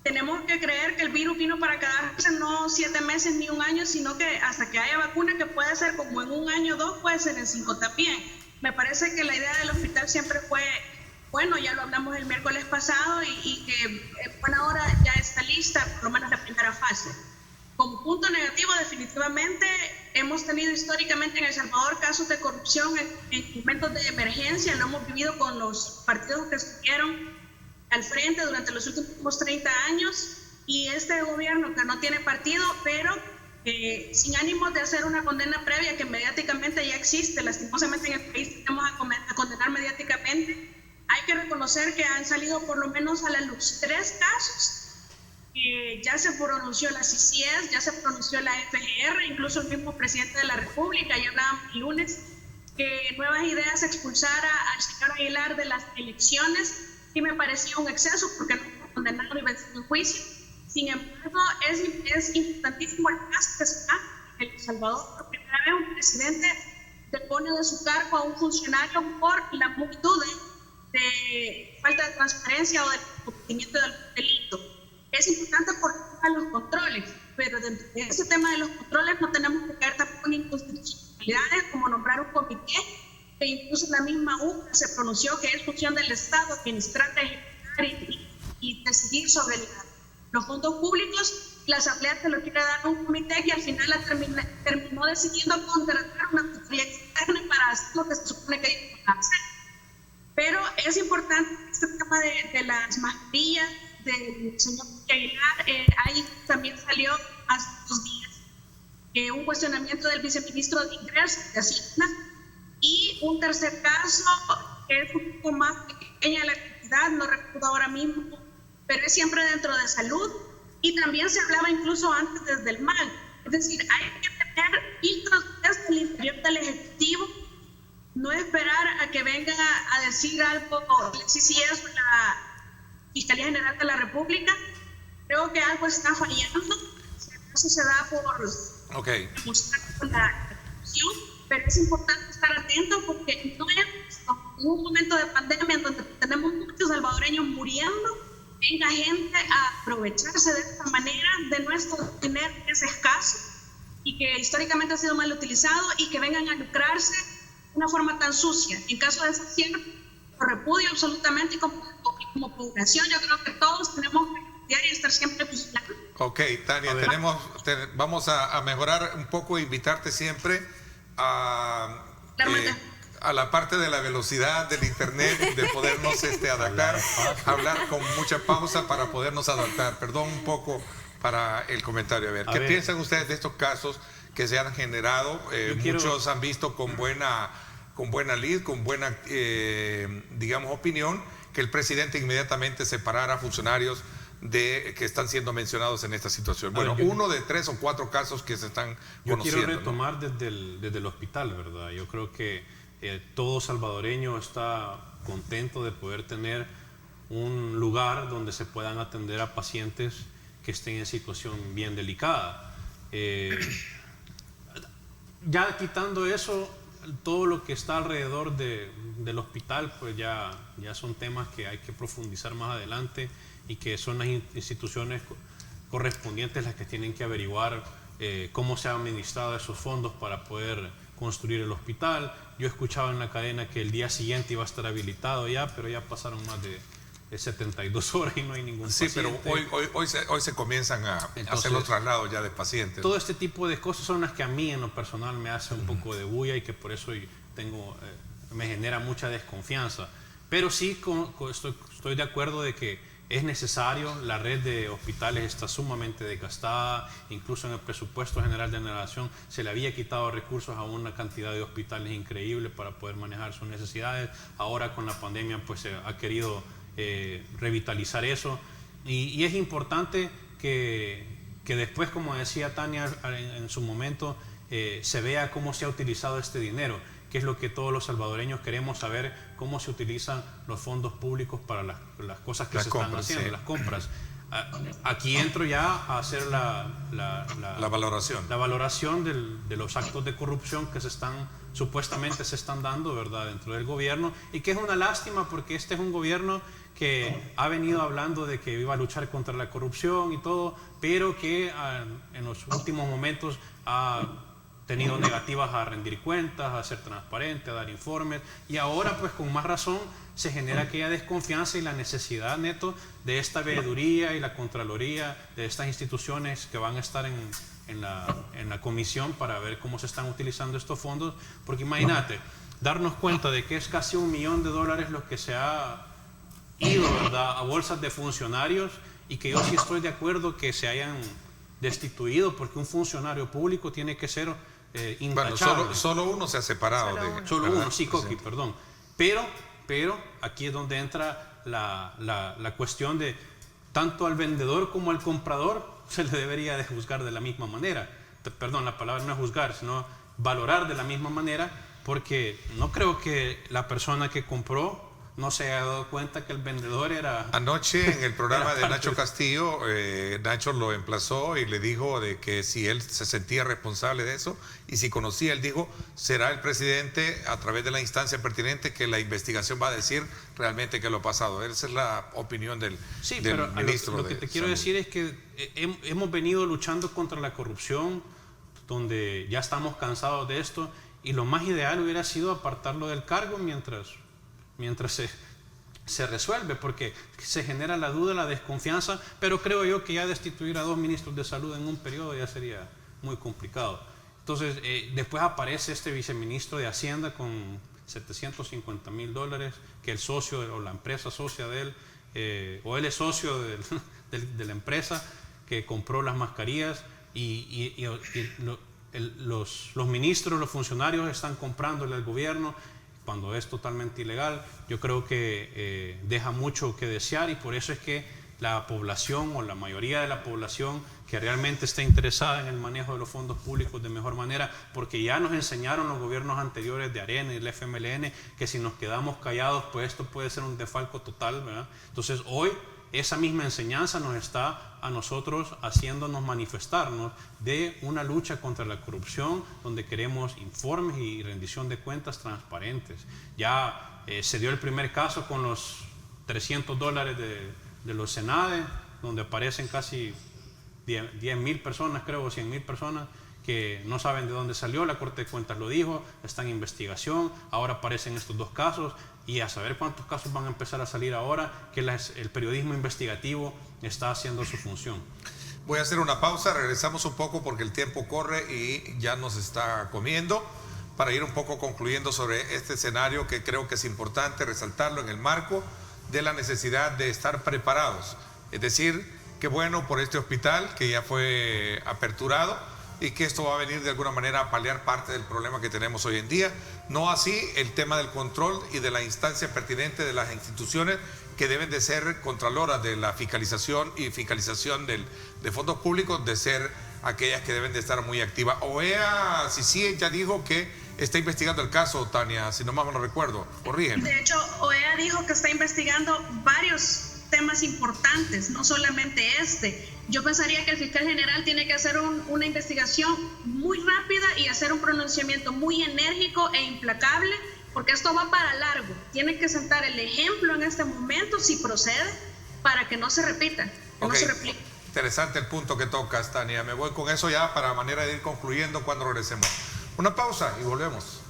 tenemos que creer que el virus vino para quedarse, no 7 meses ni 1 año, sino que hasta que haya vacuna, que puede ser como en 1 año o 2, puede ser en 5 también. Me parece que la idea del hospital siempre fue, bueno, ya lo hablamos el miércoles pasado, y que en buena hora ya está lista, por lo menos la primera fase. Como punto negativo, definitivamente hemos tenido históricamente en El Salvador casos de corrupción en momentos de emergencia. Lo hemos vivido con los partidos que estuvieron al frente durante los últimos 30 años, y este gobierno que no tiene partido, pero sin ánimo de hacer una condena previa que mediáticamente ya existe. Lastimosamente en el país tenemos a condenar mediáticamente. Hay que reconocer que han salido por lo menos a la luz 3 casos. Ya se pronunció la CICIES, ya se pronunció la FGR, incluso el mismo presidente de la República, ya hablábamos el lunes, que Nuevas Ideas expulsara al señor Aguilar de las elecciones. Sí me parecía un exceso, porque no fue condenado y vencido en juicio. Sin embargo, es importantísimo el caso que se da en El Salvador. Por primera vez un presidente depone de su cargo a un funcionario por la multitud de falta de transparencia o del cometimiento del delito. Es importante por los controles, pero dentro de ese tema de los controles no tenemos que caer tampoco en inconstitucionalidades, como nombrar un comité, que incluso la misma UCA se pronunció que es función del Estado administrar, ejecutar y decidir sobre los fondos públicos. La Asamblea se lo quiere dar a un comité que al final terminó decidiendo contratar una auditoría externa para hacer lo que se supone que hay que hacer. Pero es importante este tema de las mascarillas del señor Aguilar. Ahí también salió hace 2 días un cuestionamiento del viceministro de Ingresos, de Hacienda, y un tercer caso que es un poco más pequeña la cantidad, no recuerdo ahora mismo, pero es siempre dentro de salud, y también se hablaba incluso antes desde el MAL. Es decir, hay que tener filtros desde el interior del Ejecutivo, no esperar a que venga a decir algo si es la Fiscalía General de la República. Creo que algo está fallando, eso se da por mostrar la corrupción, pero es importante estar atento porque no hemos en un momento de pandemia en donde tenemos muchos salvadoreños muriendo, venga gente a aprovecharse de esta manera de nuestro dinero que es escaso y que históricamente ha sido mal utilizado, y que vengan a lucrarse de una forma tan sucia. En caso de ser cierto, lo repudio absolutamente, y como población yo creo que todos tenemos que estudiar y estar siempre vigilantes. Ok, Tania, vamos a mejorar un poco e invitarte siempre a la parte de la velocidad del internet, de podernos adaptar, hablar con mucha pausa para podernos adaptar. Perdón un poco para el comentario. A ver, ¿qué piensan ustedes de estos casos que se han generado? Muchos han visto con buena lid, con buena, digamos, opinión, que el presidente inmediatamente separara a funcionarios que están siendo mencionados en esta situación. Bueno, uno de 3 o 4 casos que se están conociendo. Yo quiero retomar, ¿no?, desde el hospital, ¿verdad? Yo creo que todo salvadoreño está contento de poder tener un lugar donde se puedan atender a pacientes que estén en situación bien delicada. Ya quitando eso, todo lo que está alrededor del hospital, pues ya son temas que hay que profundizar más adelante, y que son las instituciones correspondientes las que tienen que averiguar cómo se han administrado esos fondos para poder construir el hospital. Yo escuchaba en la cadena que el día siguiente iba a estar habilitado ya, pero ya pasaron más de 72 horas y no hay ningún paciente. Sí, pero hoy se comienzan a hacer los traslados ya de pacientes. Todo este tipo de cosas son las que a mí en lo personal me hace un poco de bulla, y que por eso me genera mucha desconfianza. Pero sí estoy de acuerdo de que es necesario. La red de hospitales está sumamente desgastada, incluso en el presupuesto general de la Nación se le había quitado recursos a una cantidad de hospitales increíble para poder manejar sus necesidades. Ahora con la pandemia pues se ha querido revitalizar eso, y es importante que después, como decía Tania en su momento, se vea cómo se ha utilizado este dinero, que es lo que todos los salvadoreños queremos saber, cómo se utilizan los fondos públicos para las cosas que se están haciendo, las compras. Aquí entro ya a hacer la valoración de los actos de corrupción que supuestamente se están dando, ¿verdad?, dentro del gobierno, y que es una lástima, porque este es un gobierno que ha venido hablando de que iba a luchar contra la corrupción y todo, pero que en los últimos momentos ha tenido negativas a rendir cuentas, a ser transparente, a dar informes, y ahora pues con más razón se genera aquella desconfianza y la necesidad neto de esta veeduría y la Contraloría, de estas instituciones que van a estar en la comisión para ver cómo se están utilizando estos fondos, porque imagínate, darnos cuenta de que es casi $1 millón lo que se ha ido, ¿verdad?, a bolsas de funcionarios, y que yo sí estoy de acuerdo que se hayan destituido, porque un funcionario público tiene que ser intachable. Bueno, solo uno se ha separado. Solo uno, sí, Coqui, perdón. Pero aquí es donde entra la cuestión de tanto al vendedor como al comprador se le debería de juzgar de la misma manera. Perdón, la palabra no es juzgar, sino valorar de la misma manera, porque no creo que la persona que compró no se haya dado cuenta que el vendedor era... Anoche en el programa de Nacho Castillo, Nacho lo emplazó y le dijo de que si él se sentía responsable de eso, y si conocía, él dijo, será el presidente a través de la instancia pertinente que la investigación va a decir realmente qué lo ha pasado. Esa es la opinión del ministro. Lo que te quiero decir es que hemos venido luchando contra la corrupción, donde ya estamos cansados de esto, y lo más ideal hubiera sido apartarlo del cargo mientras se resuelve, porque se genera la duda, la desconfianza, pero creo yo que ya destituir a 2 ministros de salud en un periodo ya sería muy complicado. Entonces, después aparece este viceministro de Hacienda con $750,000, que el socio o la empresa socia de él, o él es socio de la empresa que compró las mascarillas, y los ministros, los funcionarios están comprándole al gobierno, cuando es totalmente ilegal. Yo creo que deja mucho que desear, y por eso es que la población, o la mayoría de la población que realmente está interesada en el manejo de los fondos públicos de mejor manera, porque ya nos enseñaron los gobiernos anteriores de Arena y el FMLN que si nos quedamos callados, pues esto puede ser un desfalco total, ¿verdad? Entonces hoy esa misma enseñanza nos está a nosotros haciéndonos manifestarnos de una lucha contra la corrupción, donde queremos informes y rendición de cuentas transparentes. Ya se dio el primer caso con los $300 de los Senades, donde aparecen casi 10.000 personas, creo, o 100.000 personas que no saben de dónde salió. La Corte de Cuentas lo dijo, está en investigación. Ahora aparecen estos 2 casos y a saber cuántos casos van a empezar a salir ahora que el periodismo investigativo está haciendo su función. Voy a hacer una pausa, regresamos un poco porque el tiempo corre y ya nos está comiendo, para ir un poco concluyendo sobre este escenario que creo que es importante resaltarlo en el marco de la necesidad de estar preparados. Es decir, que bueno por este hospital que ya fue aperturado y que esto va a venir de alguna manera a paliar parte del problema que tenemos hoy en día. No así el tema del control y de la instancia pertinente de las instituciones que deben de ser contraloras de la fiscalización y fiscalización de fondos públicos, de ser aquellas que deben de estar muy activas. OEA, sí, ya dijo que está investigando el caso, Tania, si no mal no recuerdo, corrígeme. De hecho, OEA dijo que está investigando varios temas importantes, no solamente este. Yo pensaría que el fiscal general tiene que hacer una investigación muy rápida y hacer un pronunciamiento muy enérgico e implacable, porque esto va para largo. Tiene que sentar el ejemplo en este momento, si procede, para que no se repita, que no se replique. Interesante el punto que tocas, Tania. Me voy con eso ya para manera de ir concluyendo cuando regresemos. Una pausa y volvemos.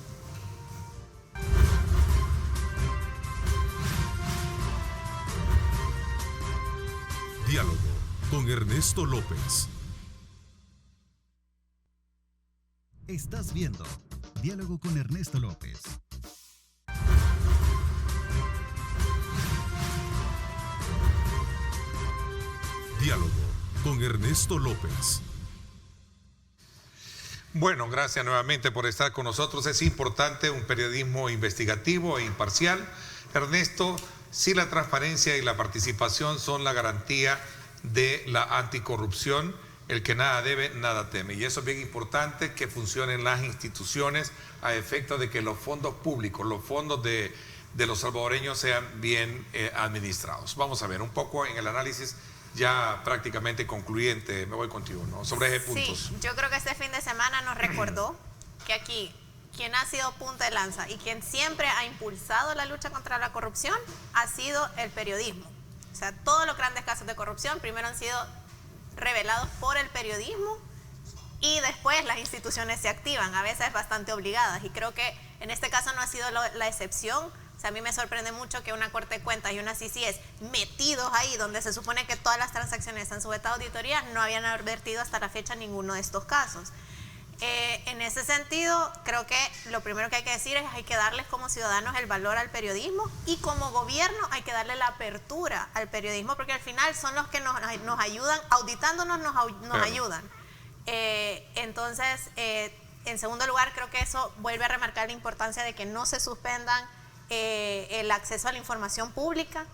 Diálogo con Ernesto López. Estás viendo Diálogo con Ernesto López. Diálogo con Ernesto López. Bueno, gracias nuevamente por estar con nosotros. Es importante un periodismo investigativo e imparcial. Ernesto, si la transparencia y la participación son la garantía de la anticorrupción, el que nada debe, nada teme. Y eso es bien importante, que funcionen las instituciones a efecto de que los fondos públicos, los fondos de los salvadoreños sean bien administrados. Vamos a ver un poco en el análisis ya prácticamente concluyente. Me voy contigo, ¿no? Sobre ese puntos. Sí, yo creo que este fin de semana nos recordó que aquí quien ha sido punta de lanza y quien siempre ha impulsado la lucha contra la corrupción ha sido el periodismo. O sea, todos los grandes casos de corrupción primero han sido revelados por el periodismo y después las instituciones se activan, a veces bastante obligadas, y creo que en este caso no ha sido la excepción. O sea, a mí me sorprende mucho que una Corte de Cuentas y una CCS metidos ahí donde se supone que todas las transacciones están sujetas a auditoría no habían advertido hasta la fecha ninguno de estos casos. En ese sentido, creo que lo primero que hay que decir es que hay que darles como ciudadanos el valor al periodismo, y como gobierno hay que darle la apertura al periodismo, porque al final son los que nos ayudan, auditándonos nos ayudan. Entonces, en segundo lugar, creo que eso vuelve a remarcar la importancia de que no se suspendan el acceso a la información pública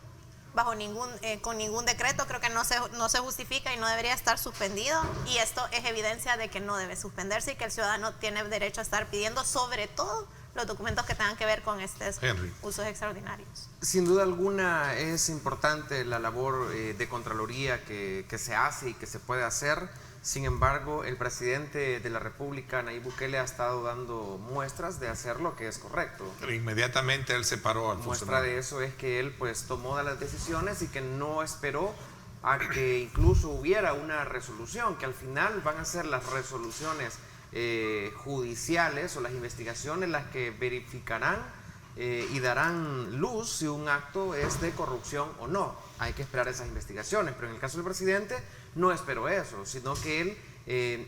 con ningún decreto. Creo que no se justifica y no debería estar suspendido, y esto es evidencia de que no debe suspenderse y que el ciudadano tiene derecho a estar pidiendo, sobre todo los documentos que tengan que ver con estos usos extraordinarios. Sin duda alguna es importante la labor de Contraloría que se hace y que se puede hacer. Sin embargo, el presidente de la República, Nayib Bukele, ha estado dando muestras de hacer lo que es correcto. Pero inmediatamente él se paró al funcionario. Muestra de eso es que él pues tomó las decisiones y que no esperó a que incluso hubiera una resolución, que al final van a ser las resoluciones judiciales o las investigaciones las que verificarán y darán luz si un acto es de corrupción o no. Hay que esperar esas investigaciones, pero en el caso del presidente no esperó eso, sino que él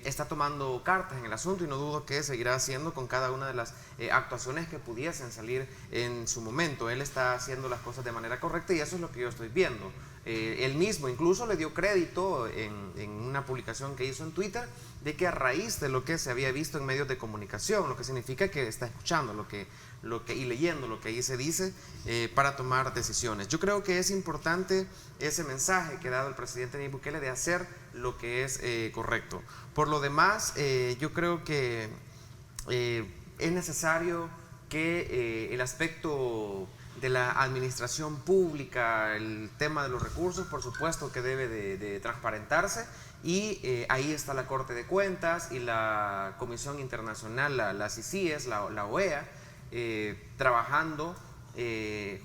está tomando cartas en el asunto, y no dudo que seguirá haciendo con cada una de las actuaciones que pudiesen salir en su momento. Él está haciendo las cosas de manera correcta y eso es lo que yo estoy viendo. Él mismo incluso le dio crédito en una publicación que hizo en Twitter de que a raíz de lo que se había visto en medios de comunicación, lo que significa que está escuchando y leyendo lo que ahí se dice para tomar decisiones. Yo creo que es importante ese mensaje que ha dado el presidente Nayib Bukele de hacer lo que es correcto. Por lo demás, yo creo que es necesario que el aspecto la administración pública, el tema de los recursos, por supuesto que debe de transparentarse, y ahí está la Corte de Cuentas y la Comisión Internacional, la CICIES, la OEA, trabajando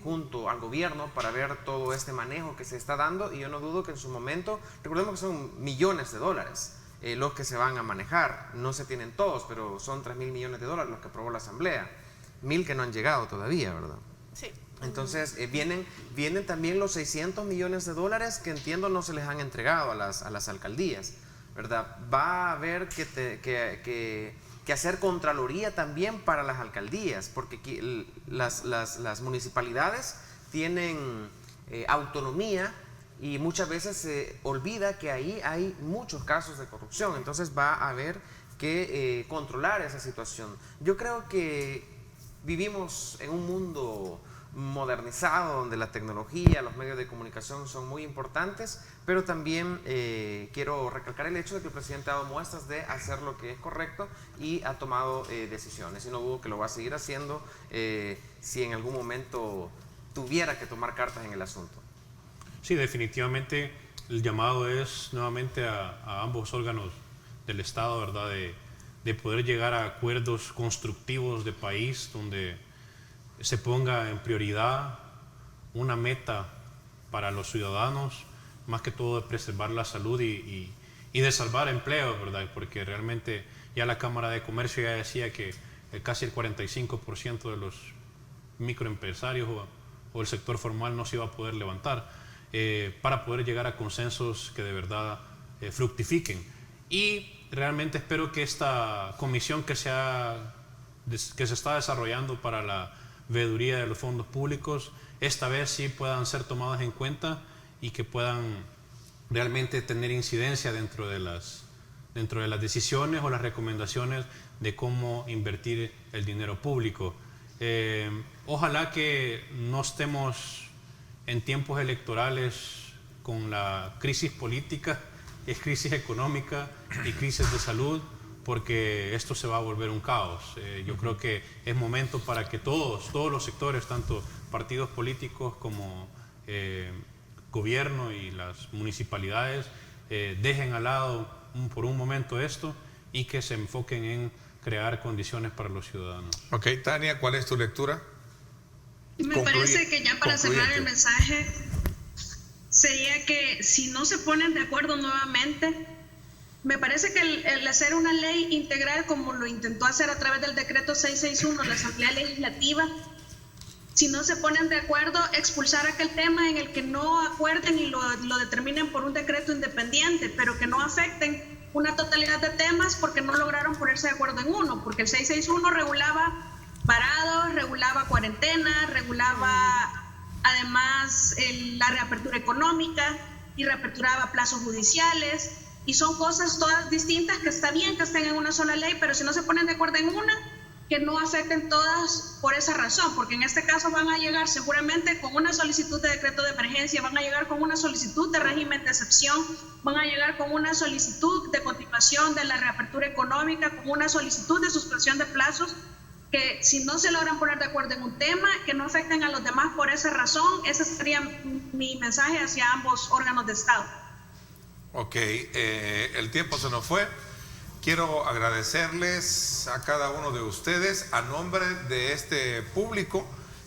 junto al gobierno para ver todo este manejo que se está dando, y yo no dudo que en su momento, recordemos que son millones de dólares los que se van a manejar, no se tienen todos, pero son 3.000 millones de dólares los que aprobó la Asamblea, 1.000 que no han llegado todavía, ¿verdad? Sí. Entonces vienen también los 600 millones de dólares que entiendo no se les han entregado a las alcaldías, ¿verdad? Va a haber que hacer contraloría también para las alcaldías, porque aquí las municipalidades tienen autonomía, y muchas veces se olvida que ahí hay muchos casos de corrupción. Entonces va a haber que controlar esa situación. Yo creo que vivimos en un mundo modernizado donde la tecnología, los medios de comunicación son muy importantes, pero también quiero recalcar el hecho de que el presidente ha dado muestras de hacer lo que es correcto y ha tomado decisiones, y no dudo que lo va a seguir haciendo si en algún momento tuviera que tomar cartas en el asunto. Sí, definitivamente el llamado es nuevamente a ambos órganos del Estado, ¿verdad?, de poder llegar a acuerdos constructivos de país donde se ponga en prioridad una meta para los ciudadanos, más que todo de preservar la salud y de salvar empleos, ¿verdad? Porque realmente ya la Cámara de Comercio ya decía que casi el 45% de los microempresarios o el sector formal no se iba a poder levantar, para poder llegar a consensos que de verdad fructifiquen. Y realmente espero que esta comisión que se está desarrollando para la veeduría de los fondos públicos, esta vez sí puedan ser tomadas en cuenta y que puedan realmente tener incidencia dentro de las decisiones o las recomendaciones de cómo invertir el dinero público. Ojalá que no estemos en tiempos electorales con la crisis política, crisis económica y crisis de salud, porque esto se va a volver un caos. Yo creo que es momento para que todos los sectores, tanto partidos políticos como gobierno y las municipalidades, dejen al lado por un momento esto y que se enfoquen en crear condiciones para los ciudadanos. Ok, Tania, ¿cuál es tu lectura? Me parece que ya para cerrar el mensaje sería que si no se ponen de acuerdo nuevamente, me parece que el hacer una ley integral como lo intentó hacer a través del decreto 661 la Asamblea Legislativa, si no se ponen de acuerdo, expulsar aquel tema en el que no acuerden y lo determinen por un decreto independiente, pero que no afecten una totalidad de temas porque no lograron ponerse de acuerdo en uno, porque el 661 regulaba parados, regulaba cuarentena, regulaba además la reapertura económica y reaperturaba plazos judiciales, y son cosas todas distintas que está bien que estén en una sola ley, pero si no se ponen de acuerdo en una, que no afecten todas por esa razón, porque en este caso van a llegar seguramente con una solicitud de decreto de emergencia, van a llegar con una solicitud de régimen de excepción, van a llegar con una solicitud de continuación de la reapertura económica, con una solicitud de suspensión de plazos, que si no se logran poner de acuerdo en un tema, que no afecten a los demás por esa razón. Ese sería mi mensaje hacia ambos órganos de Estado. Ok, el tiempo se nos fue. Quiero agradecerles a cada uno de ustedes a nombre de este público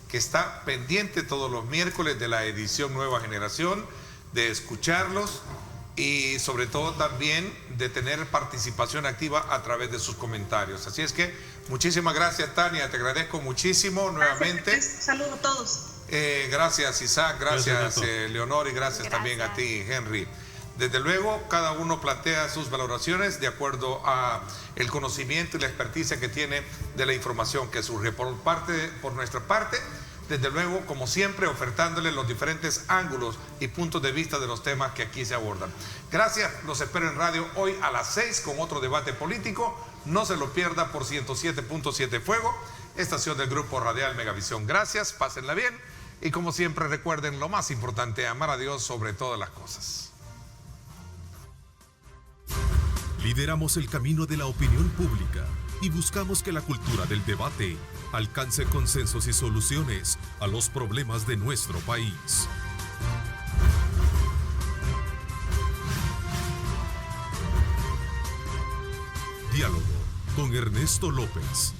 que está pendiente todos los miércoles de la edición Nueva Generación, de escucharlos y sobre todo también de tener participación activa a través de sus comentarios. Así es que muchísimas gracias, Tania, te agradezco muchísimo nuevamente. Gracias, saludos a todos. Gracias, Isaac, gracias Leonor, y gracias también a ti, Henry. Desde luego, cada uno plantea sus valoraciones de acuerdo a el conocimiento y la experticia que tiene de la información que surge. Por nuestra parte, desde luego, como siempre, ofertándole los diferentes ángulos y puntos de vista de los temas que aquí se abordan. Gracias, los espero en radio hoy a las 6 con otro debate político. No se lo pierda por 107.7 Fuego, estación del Grupo Radial Megavisión. Gracias, pásenla bien y como siempre recuerden lo más importante, amar a Dios sobre todas las cosas. Lideramos el camino de la opinión pública y buscamos que la cultura del debate alcance consensos y soluciones a los problemas de nuestro país. Diálogo con Ernesto López.